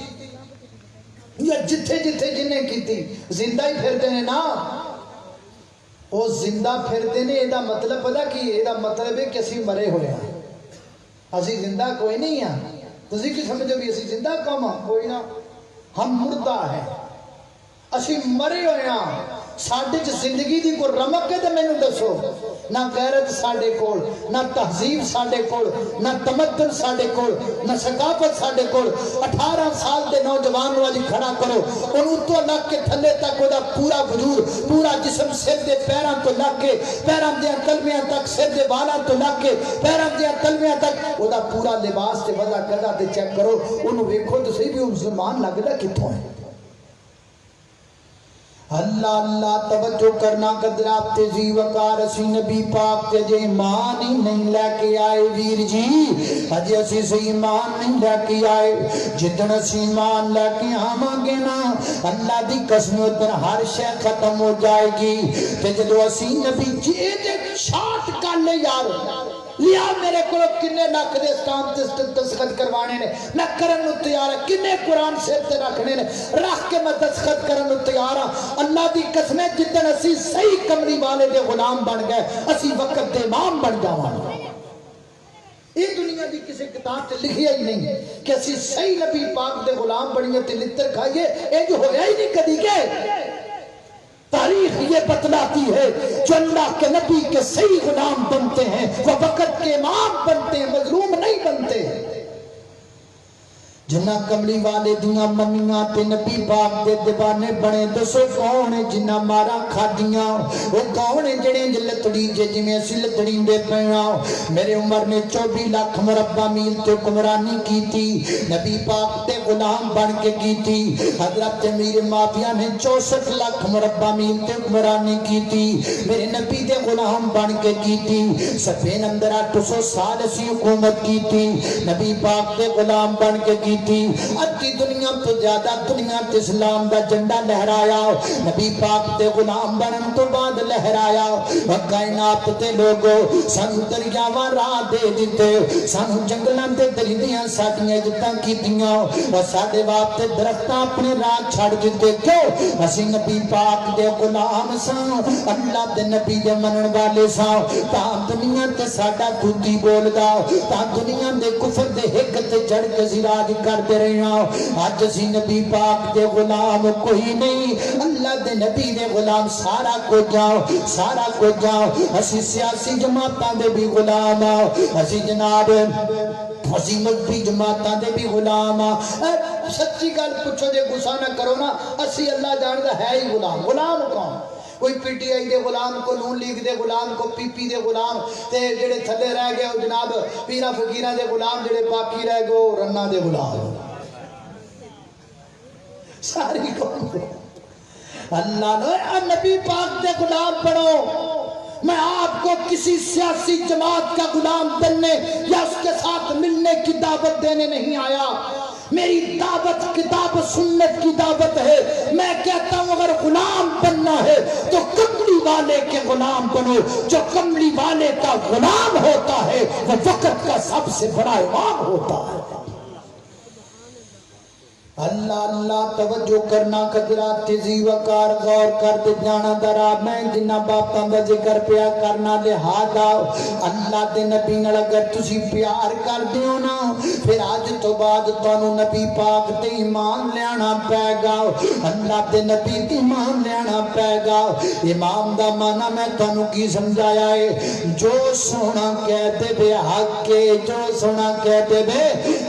یا جتھے جتھے جنہیں کیتی زندہ ہی پھردے نے نا وہ زندہ پھردے نے ایدہ مطلب پتا کی ایدہ مطلب ہے کہ اسی مرے ہوئے ہیں اسی زندہ کوئی نہیں ہیں تسی کی سمجھو بھی اسی زندہ کم ہیں کوئی نہ ہم مردہ ہیں اسی مرے ہوئے ہیں ساڑھے چھ زندگی دی کو رمک ہے تو میں نے دسو نہ غیرت ساڑھے کول نہ تہذیب ساڑھے کول نہ تمدن ساڑھے کول نہ ثقافت ساڑھے کول 18 سال دے نوجوان والی کھڑا کرو انہوں تو لگ کے تھلے تک وہ دا پورا وجود پورا جسم سر دے پیران تو لگ کے پیران دیا کلمیاں تک سر دے بالا تو لگ کے پیران دیا کلمیاں تک وہ دا پورا لباس تے وضع کردہ تے چیک کرو انہوں ویکھو تو صحیح بھی مسلمان لگ دا کتوں ہیں اللہ اللہ توجہ کرنا قدر آپ تیزی وقار اسی نبی پاک تے جے ایمان ہی نہیں لے کے آئے ویر جی اجے اسی سے ایمان نہیں لے کے آئے جتنا اسی ایمان لے کے آواں گے نا اللہ دی قسم ادھر ہر شے ختم ہو جائے گی تے جدو اسی نبی جی شاٹ کر لے یار لیا میرے کو کنے لاکھ دے اسٹامپ دستخط کروانے نے میں کرن نو تیار ہے کنے قرآن سر تے رکھنے نے رکھ کے میں دستخط کرن نو تیار ہاں اللہ دی قسمیں جتن اسی صحیح کمری والے دے غلام بن گئے اسی وقت دے امام بن جاواں یہ دنیا دی کسی کتاب تے لکھیا ہی نہیں کہ اسی صحیح نبی پاک دے غلام بنیے تے لتر کھائیے اے جو ہویا ہی نہیں کدی کے تاریخ یہ بتلاتی ہے جو اللہ کے نبی کے صحیح غلام بنتے ہیں وہ وقت کے امام بنتے ہیں مظلوم نہیں بنتے جنہ کملی والے دیاں منیاں تے نبی پاک دے دیوانے بنے دسو کون ہے جنہ مارا کھادیاں وہ کون ہے جڑے لتڑی جے میں اسی لتڑی دے پیاں میرے عمر نے 24 لاکھ مربع میل تے حکمرانی کی تھی نبی پاک تے غلام بن کے کی تھی حضرت امیر معاویہ نے 64 لاکھ مربع میل تے حکمرانی کی تھی میرے نبی دے غلام بن کے کی تھی سفین اندر 800 سال اسی حکومت کی تھی نبی پاک دے غلام بن کے کی تھی ادھی دنیا تو زیادہ دنیا تے اسلام دا جھنڈا لہرایا نبی پاک تے غلام بنن تو بعد لہرایا کائنات تے لوگو سانو دریاواں راہ دے دتے سانو جنگلاں تے درندیاں ساڈیاں عزتاں کیتیاں اور ساڈے واسطے درختاں اپنے راہ چھڑ دتے کیوں اسی نبی پاک دے غلام ساں اللہ دے نبی دے منن والے ساں تاں دنیا تے ساڈا دودھی بولدا تاں دنیا دے کفر دے ہک تے چڑھ کے زراج کرتے رہے ہیں آج اسی نبی پاک دے غلام کوئی نہیں اللہ دے نبی دے غلام سارا کو جاؤ اسی سیاسی جماعتاں دے بھی غلام اسی جناب ਅਸੀਂ ਮਜ਼ਬੀ ਜਮਾਤਾਂ ਦੇ ਵੀ ਗੁਲਾਮ ਆ। ਸੱਚੀ ਗੱਲ ਪੁੱਛੋ ਜੇ ਗੁੱਸਾ ਨਾ ਕਰੋ ਨਾ, ਅਸੀਂ ਅੱਲਾ ਜਾਣਦਾ ਹੈ ਹੀ ਗੁਲਾਮ। ਗੁਲਾਮ ਕੌਣ? کوئی پی ٹی آئی دے غلام، کو نون لیگ دے غلام، کو پی پی دے غلام، تے جڑے تھلے رہ گئے وہ جناب پیرا فقیرہ دے غلام، جڑے باقی رہ گئے وہ رنہ دے غلام، ساری قوم دے اللہ نے نبی پاک دے غلام بنو۔ میں آپ کو کسی سیاسی جماعت کا غلام بننے یا اس کے ساتھ ملنے کی دعوت دینے نہیں آیا۔ میری دعوت کتاب سنت کی دعوت ہے۔ میں کہتا ہوں اگر غلام بننا ہے تو کملی والے کے غلام بنو۔ جو کملی والے کا غلام ہوتا ہے وہ وقت کا سب سے بڑا امام ہوتا ہے۔ اللہ اللہ توجہ کرنا قدرات تیزی وقار غور کر دے جانا درا۔ میں جنہ باپاں دا ذکر پیا کرنا لہذا اللہ دے نبی نال اگر تسی پیار کر دیو نا پھر آج تو بعد تانوں نبی پاک تے ایمان لینا پے گا۔ اللہ دے نبی تے ایمان لینا پے گا۔ امام دا معنی میں تانوں کی سمجھایا ہے، جو سونا کہہ دے بے حق کے، جو سونا کہہ دے بے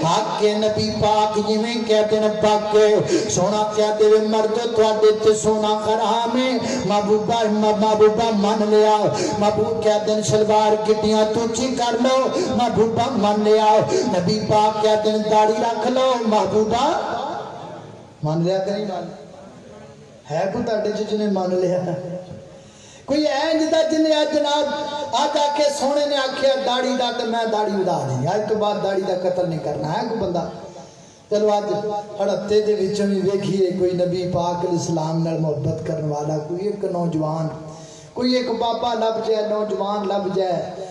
حق کے نبی پاک جویں کہتے ہیں پاکے سونا کیا دے مرد تو دیتے سونا حرام ہے۔ محبوبہ من لیا، محبوب کیا دن شلوار گٹیاں توچی کر لو، محبوبہ من لیا۔ نبی پاک کیا دن داڑھی رکھ لو، محبوبہ من لیا کہ نہیں مان ہے؟ کو تاڑے جنہیں مان لیا کوئی ہے جدا جنہیں جناب آج آکے سونے نے آکھیا داڑھی دا تو میں داڑھی اڑا دیں، آج تو بعد داڑھی دا قتل نہیں کرنا ہے کوئی بندہ؟ چلو آج ہڑتے دے وچوں بھی ویکھیے کوئی نبی پاک علیہ السلام نال محبت کرنے والا، کوئی ایک نوجوان، کوئی ایک بابا لب جائے، نوجوان لب جائے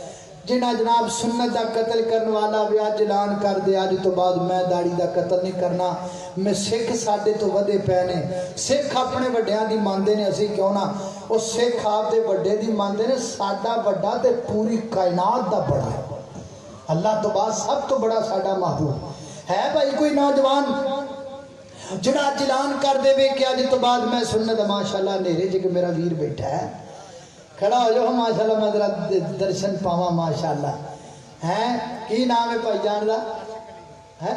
جنہ جناب سنت دا قتل کرنے والا بھی آج اعلان کر دے آج تو بعد میں داڑھی دا قتل نہیں کرنا۔ میں سکھ ساڈے تو ودے پینے، سکھ اپنے وڈیاں دی ماندے نے، اسی کیوں نہ وہ سکھ آپ دے وڈے دی ماندے نے، ساڈا وڈا تے پوری کائنات دا بڑا ہے، اللہ تو بعد سب تو بڑا ساڈا محبوب ہے۔ بھائی کوئی نوجوان جنہ اعلان کر دے وے کہ آج تو بعد میں سنت ماشاءاللہ نیرے جی کہ میرا ویر بیٹھا ہے، کھڑا ہو جاؤ ماشاءاللہ میں ذرا درشن پاواں ماشاءاللہ ہیں۔ کی نام ہے بھائی جان دا؟ ہے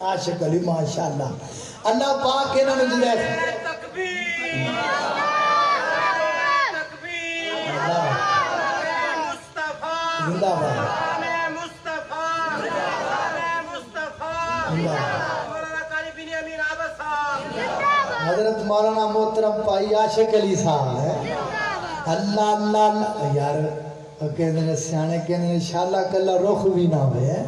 عاشق علی ماشاءاللہ۔ اللہ پاک انہاں نوں جڑے تکبیر تکبیر مصطفی زندہ باد حضرت مولانا محترم پائی عاشق علی صاحب ہے۔ اللہ اللہ یار کہنے نے سیانے کہنے نے شالا کلا رخ بھی نہ ہوئے،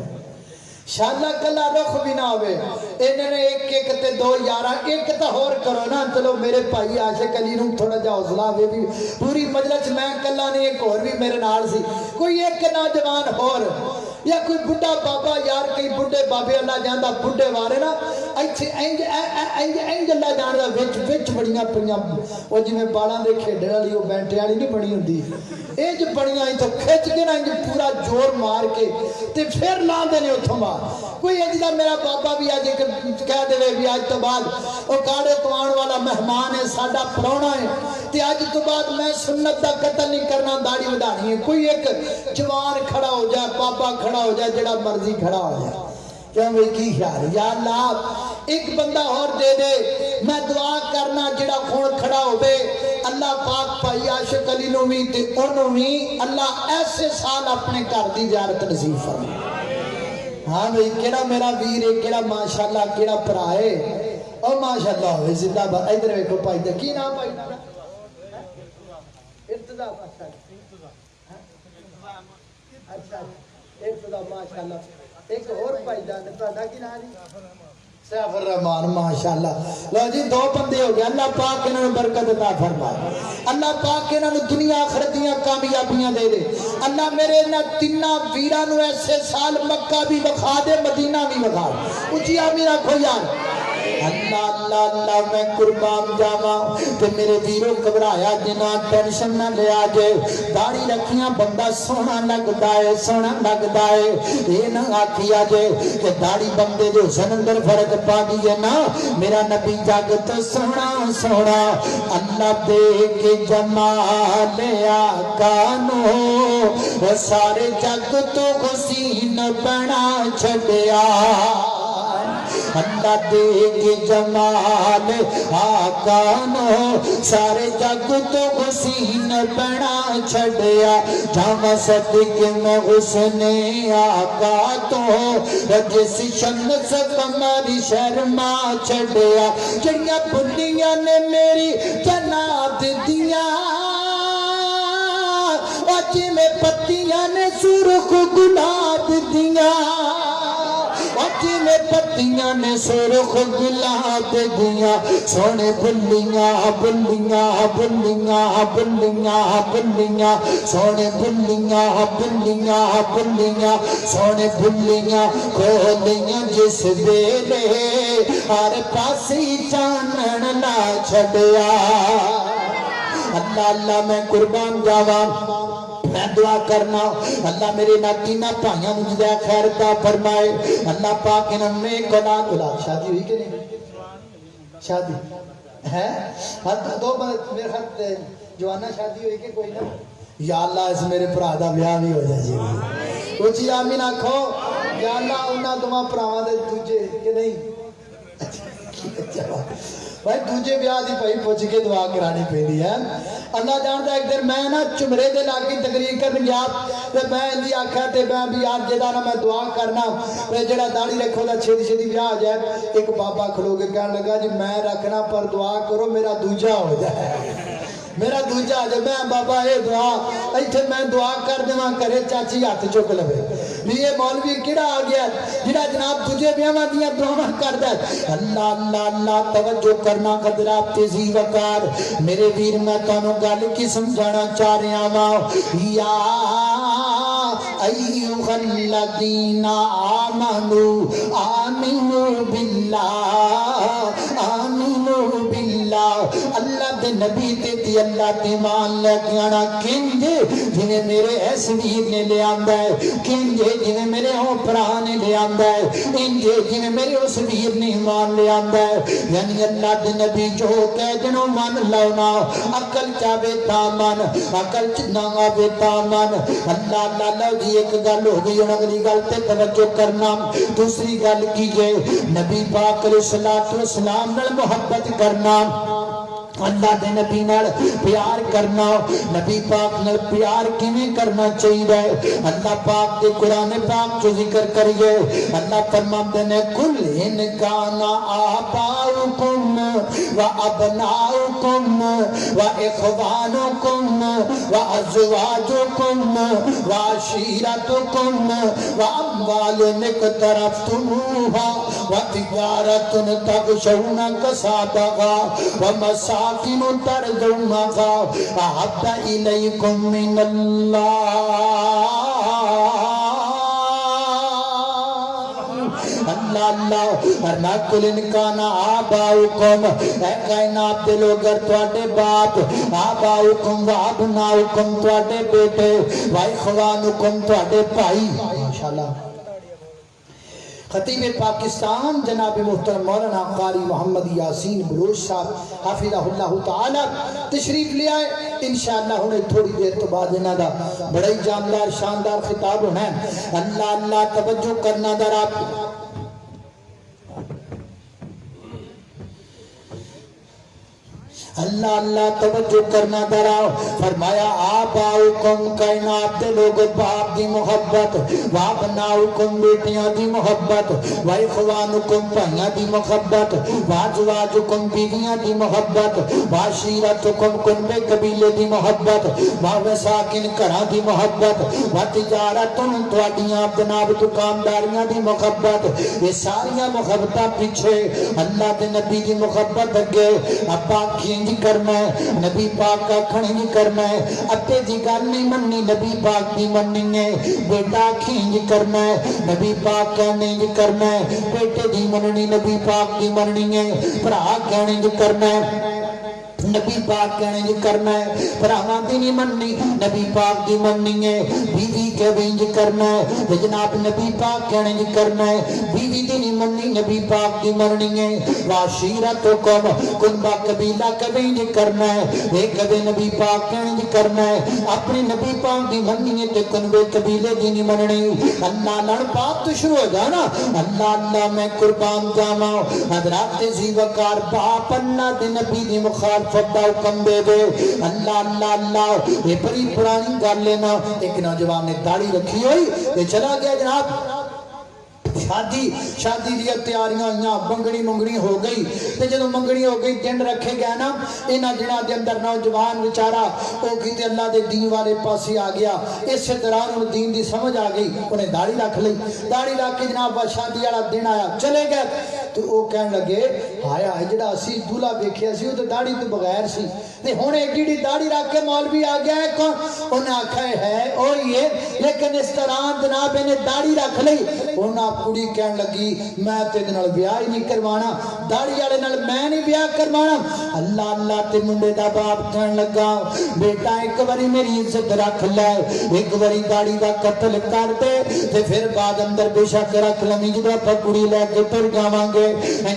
شالا کلا رخ بھی نہ ہوئے۔ انہوں نے ایک ایک تے دو یارہ ایک تا اور کرو نا، چلو میرے بھائی عاشق علی نوں تھوڑا جا حوصلہ ہوئے بھی پوری مجلس میں کلا نہیں، ایک اور بھی میرے نال سی، کوئی ایک نوجوان اور یا کوئی بڑھا بابا یار کئی بڑھے بابے اللہ جاندہ بڑھے وارے نا اینج اللہ جاندہ وچ بڑیاں پڑیاں وہ جی میں بالاں دے کھیڑے والی وہ بینٹے والی نہیں بڑی ہوندی، اینج بڑیاں تو کھچ کے نا اینج پورا جور مار کے تے پھر لا دینے اتھوں مار۔ کوئی اینج دا میرا بابا بھی آج کہہ دے بھی آج تو بعد وہ کاڑے توان والا مہمان ہے ساڈا پرونا ہے تے آج تو بعد میں سنت دا قتل نہیں کرنا داڑھی وڈانی ہے۔ کوئی ایک جوان کھڑا ہو جائے، بابا کھڑا ہو جائے، جڑا مرضی کھڑا ہو جائے، کیا میں کی خیال یا اللہ ایک بندہ اور دے دے، میں دعا کرنا جڑا خون کھڑا ہوئے اللہ پاک بھائی عاشق علی نوں وی تے انہوں وی اللہ ایسے سال اپنے گھر دی زیارت نصیب فرمائے۔ ہاں بھئی کیڑا میرا ویر ہے، کیڑا ماشاءاللہ کیڑا بھرا ہے، او ماشاءاللہ ہوئے زندہ باد۔ ادھر ویکھو بھائی دا کی نام بھائی؟ ارتضا اچھا ارتضا ماشاءاللہ۔ ایک اور بھائی جان تہاڈا کی نام ہے؟ سیف الرحمان ماشاءاللہ۔ لو جی دو بندے ہو گئے، اللہ پاک انہوں نے برکت عطا فرمائے، اللہ پاک انہوں نے دنیا آخرت دیاں کامیابیاں دے دے۔ اللہ میرے انہاں تیناں ویراں نوں ایسے سال مکہ بھی بخا دے، مدینہ بھی بخا دے، اچھی آمین رکھو یار۔ اللہ اللہ اللہ میں قربان جاواں تے میرے ویرو گھبرایا جنا ٹینشن نہ لیا جے، داڑھی رکھیاں بندہ سونا لگدا ہے، سونا لگدا ہے، اے نہ آکھیا جے کہ داڑھی بندے دے حسن اندر فرق پا دیے نا۔ میرا نبی جگ تو سونا سونا اللہ دے کے جمال آقا نو وہ سارے جگ تو حسین بنا چھڑیا اللہ دے کے جمال آقا نو سارے جگ تو حسین بنا چھڑیا جاما صدقے میں حسن آقا تو جس شمس قمر شرما چھڑیا جڑیاں بھلیاں نے میری جنات دیاں آجی میں پتیاں نے سرخ گلاب دیاں آجی میں پتیاں نے سرخ گلاب دیاں سونے بلیاں بلیاں بلیاں بلیاں بلیاں سونے بلیاں بلیاں بلیاں سونے بلیاں کھولیاں جس ویلے ہر پاسی چانن لا چھڑیا اللہ اللہ میں قربان جاواں میں دعا کرنا اللہ میرے ناکینہ پائیاں مجھے خیر عطا فرمائے اللہ پاک انہوں نے اولاد شادی ہوئی کہ نہیں شادی ہے دو میرے خط جوانا شادی ہوئی کہ کوئی نہ یا اللہ اس میرے پرادہ بیاہ بھی ہو جائے جی اچھی آمین آکھو یا اللہ انہاں دماں پراواں دے تجھے کہ نہیں بھائی دوجے بیاہ دی پہی پوچھ کے دعا کرانی پہنی ہے اللہ جانتا ایک دن میں نا چمرے دے لاکی تقریر کرنے گیا تے میں اندھی آکھا تے میں بھی یاد جیدہ نا میں دعا کرنا تے جڑا داڑی رکھو لا چھیدی چھیدی بیاہ آ جائے ایک بابا کھڑو کے کہنے لگا جی میں رکھنا پر دعا کرو میرا دوجہ ہو جائے میرا دوجہ جب میں بابا اے دعا ایتھے میں دعا کر دے وہاں کرے چاچی ہاتھ چک لبے یہ مولوی کیڑا آ گیا جنہا جناب تجھے بیاں دیا دعا کر دے اللہ اللہ اللہ توجہ کرنا قدرات تیزی وقار میرے ویر میں تانوں گال کی سمجھانا چاہ رہے ہیں یا ایوہ الذین آمنوا آمنوا باللہ آمنوا باللہ اللہ دے نبی تے اللہ تے مان لے کے آنا کنجے جنہیں میرے ایسویر نے لے آندہ ہے کنجے جنہیں میرے اوپرہ نے لے آندہ ہے انجے جنہیں میرے اسویر نے مان لے آندہ ہے یعنی اللہ دے نبی جو کہہ جنہوں مان لونا عقل چاہے تامان عقل چنانا بے تامان اللہ اللہ اللہ جی ایک گل ہو گئی اور اگلی گل تے توجہ کرنا دوسری گل کیجئے نبی پاک علیہ السلام نال محبت کرنا اللہ دے نبی نال پیار کرنا نبی پاک نال پیار کیویں کرنا چاہیے اللہ پاک دے قرآن پاک جو ذکر کریے اللہ فرماتے ہیں کل ان کان آباؤکم و ابناؤکم و اخوانکم و ازواجکم و عشیرتکم و اموال اقترفتموها و تجارت تخشون کسادها و مساکن ترضونها احب الیکم من اللہ اللہ اللہ ورنہ کل انکانا آباؤکم اے کائنات دے لوگ اگر تواڈے باپ آباؤکم و ابناؤکم تواڈے بیٹے و اخوانکم تواڈے بھائی انشاءاللہ خطیب پاکستان جناب محترم مولانا قاری محمد یاسین بلوچ صاحب حافظہ اللہ تعالی تشریف لے آئے انشاءاللہ انہیں تھوڑی دیر تو بعد انہاں دا بڑا ہی جاندار شاندار خطاب ہونا ہے اللہ اللہ توجہ کرنا در آپ اللہ اللہ توجہ کرنا دراؤ فرمایا آباؤکم کائنات دے لوگ باپ دی محبت وابناؤکم بیٹیاں دی محبت واخوانکم بھائیاں دی محبت واجواجکم بیویاں دی محبت واشیرتکم کنبے قبیلے دی محبت ومساکن گھراں دی محبت وتجارتن تواڈیاں جناب دکانداریاں دی محبت یہ ساریاں محبتاں پیچھے اللہ دے نبی دی محبت اگے ابا کھینج کرنا ہے نبی پاک کا کھڑی نہیں کرنا ہے اتے دی گل نہیں مننی نبی پاک دی مننی ہے بیٹا کھینج کرنا ہے نبی پاک کا نہیں کرنا ہے بیٹے دی مننی نبی پاک دی مننی ہے بھرا کہنے کرنا ہے نبی پاک کہنے جی کرنا ہے پراواں دی نہیں مننی نبی پاک دی مننی ہے بیوی کے بھی انج کرنا ہے جناب نبی پاک کہنے جی کرنا ہے بیوی دی نہیں مننی نبی پاک دی مننی ہے واشیرتکم کنبہ قبیلہ کبھی نہیں کرنا ہے ایک کبھی نبی پاک کہیں کرنا ہے اپنے نبی پاک دی مننی ہے تے کنبے قبیلے دی نہیں مننی اللہ لڑ پاک تو شروع ہو جانا اللہ اللہ میں قربان جاما حضرات زی وقار باپ اللہ دے نبی دی مخالفت دا حکم دے دے اللہ اللہ اللہ یہ بڑی پرانی گل لینا ایک نوجوان نے داڑھی رکھی ہوئی یہ چلا گیا جناب شادی دیا تیاریاں ہوئیاں منگنی منگنی ہو گئی تے جدو منگنی ہو گئی دن رکھے گیا نا انہاں دنوں دے اندر نوجوان بیچارہ وہ کیتے اللہ دے دین والے پاسے آ گیا اس دوران انہوں دین دی سمجھ آ گئی انہیں داڑھی رکھ لی داڑھی رکھ کے جناب شادی والا دن آیا چلے گئے تو وہ کہنے لگے ہائے ہائے جڑا اسی دولہا ویکھیا سی وہ تو داڑھی تو بغیر سی تے ہن ایڈی داڑھی رکھ کے مولوی آ گیا ہے کون انہیں آکھا ہے اوہی ہے لیکن اس طرح جناب انہیں داڑھی رکھ لی انہاں کڑی کہن لگی میں تیرے نال بیاہ ہی نہیں کروانا داڑھی والے نال میں نہیں بیاہ کروانا اللہ اللہ تے منڈے دا باپ کہن لگا بیٹا ایک باری میری عزت رکھ لے ایک باری داڑھی دا قتل کر دے تے پھر بعد اندر بے شک رکھ لمی جدو اپا کڑی لے کے ٹر جاواں گے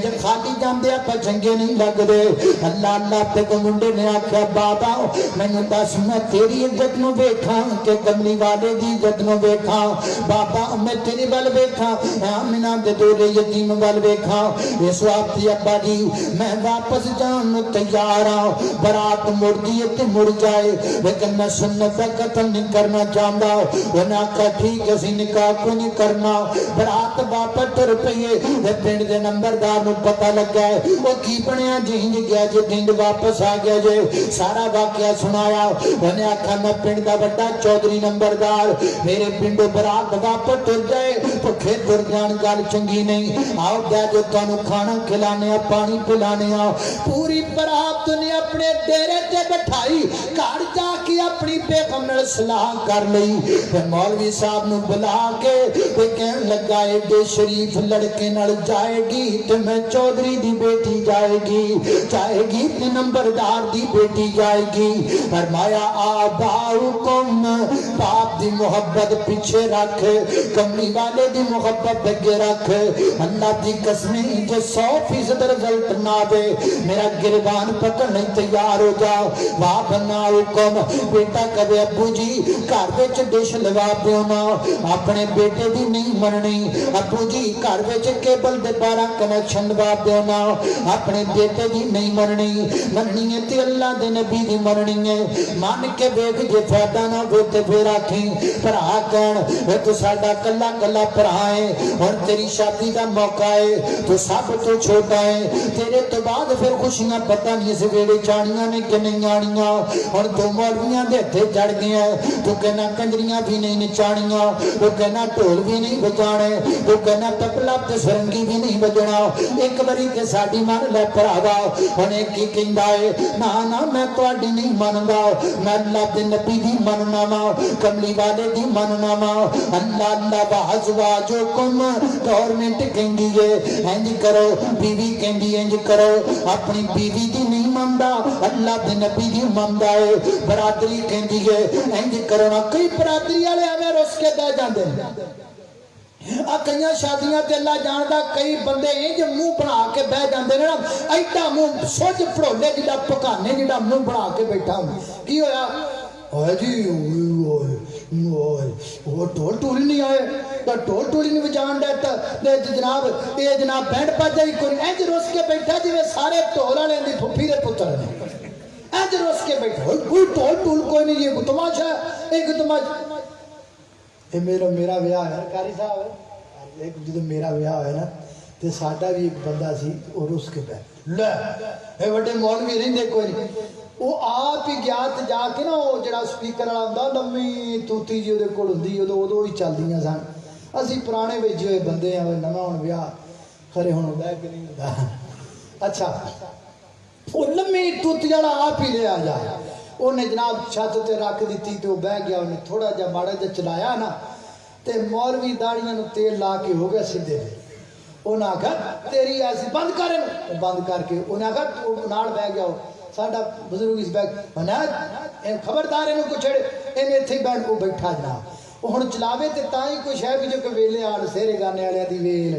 جب خالی جاندے اپا چنگے نہیں لگ دے اللہ اللہ تے کو منڈے نے آکھیا بابا مینوں دس میں تیری عزت نو ویکھاں کہ کملی والے دی عزت نو ویکھاں بابا میں تیری ول ویکھاں آمنہ دے دورے یتیم وال ویکھاں اس وقت ابا جی میں واپس جان تیار ہوں برات مڑ دیے تے مڑ جائے لیکن میں سنت کا قتل نہیں کرنا چاہتا انہاں کہا ٹھیک اسی نکاح کو نہیں کرنا برات واپس تر پئیے پنڈ دے نمبردار نو پتہ لگ گیا وہ کی بنیا جہنج گیا جی دن واپس آ گیا جی سارا واقعہ سنایا انہیں آکھا میں پنڈ دا بڑا چودھری نمبردار میرے پنڈو برات واپس تر جائے تو کھیت در جان گال چنگی نہیں آؤ دیا جو تانو کھانا کھلانے ہیں پانی پلانے ہیں پوری برات نے اپنے ڈیرے تے بٹھائی گھر جا کے اپنی بیگم نال صلاح کر لئی پھر مولوی صاحب نو بلا کے کہن لگا ایڈے شریف لڑکے نال جائے گی تے میں چودھری دی بیٹی جائے گی تے نمبردار دی بیٹی جائے گی فرمایا آباؤکم باپ دی محبت پیچھے رکھ کملی والے دی محبت بگے رکھ اللہ دی قسمیں جو 100% رزلٹ نہ دے میرا گربان پکڑنے تیار ہو جا واہ بنا حکم بیٹا کبھی ابو جی گھر وچ ڈش لوا دیو نا اپنے بیٹے دی نہیں مننی ابو جی گھر وچ کیبل دے 12 کنیکشن لوا دیو نا اپنے بیٹے دی نہیں مننی ہے تے اللہ دے نبی دی مننی ہے مان کے ویکھ جے فائدہ نہ ہو تے پھر آکھیں بھرا کہن اے تو ساڈا کلا کلا بھرا ہے اور تیری شادی دا موقع ہے تو سب تو چھوٹا ہے تیرے تو بعد پھر خوشیاں پتہ نہیں سے ویڑے چانیاں نے کہ نہیں آنیاں اور دو مولویاں دے تھے جڑ گیا ہے تو کہنا کنجریاں بھی نہیں نچانیاں تو کہنا ٹول بھی نہیں بجانے تو کہنا تبلا تے سرنگی بھی نہیں بجنا ایک باری تے ساڈی مان لے پراوا ہنے کی کہندا ہے نا میں تواڈی نہیں مندا میں اللہ دے نبی دی مننا وا کملی والے دی مننا وا اللہ اللہ وازواجکم گورنمنٹ کہندی ہے انج کرو بیوی کہندی انج کرو اپنی بیوی دی نہیں مندا اللہ دے نبی دی مندا ہے برادری کہندی ہے انج کرو نا کئی برادری والے ایویں رس کے بہ جاندے کئی شادیاں تے اللہ جاندا کئی بندے انج منہ بنا کے بہ جاندے نا ایڈا منہ سوچ پڑھولے جڑا پکانے جڑا منہ بنا کے بیٹھا کی ہویا اوے جی وہ ٹول ٹولی نہیں آئے تو ٹول ٹولی نہیں بجان دیتا جناب یہ جناب بینڈ پاجا ہی کوئی اینج روس کے بیٹھا جی سارے ٹول والے دی پھپھی دے پتر نے اینج روس کے بیٹھا کوئی ٹول ٹول کوئی نہیں یہ تماشا ہے ایک تماشا یہ میرا بیاہ ہے کاری صاحب ایک جدو میرا بیاہ ہے نا تے ساڈا بھی ایک بندہ سی اور اس کے بیٹھ لے اے بڑے مولوی نہیں دے کوئی نہیں وہ آپ ہی گیا تے جا کے نا وہ جڑا سپیکر والا ہوندا لمبی توتی جی اودے کول ہوندی اودوں ہی چلدیاں سن اسی پرانے ویجے ہوئے بندے ہیں نواں ہن بیاہ کھرے ہن ہوندا کہ نہیں ہوندا اچھا وہ لمبی توتی والا آپ ہی لے آیا انہیں جناب چھت تے رکھ دیتی تے وہ بہ گیا انہیں تھوڑا جا ماڑا جا چلایا نا تے مولوی داڑیاں نو تیل لا کے ہو گیا سیدھے انہیں آکھا تیری ایسی بند کر بند کر کے انہیں آکھا تو نال بہ گیا ہو ساڈا بزرگ اس بیگ خبردار انہوں کو چھڑے انہیں اتھے بیٹھ کو بیٹھا جناب وہ ہن چلاوے تے تاں ہی کوئی شے بھی جو کہ ویلے آڑ سیرے گانے والے دی ویل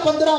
15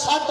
60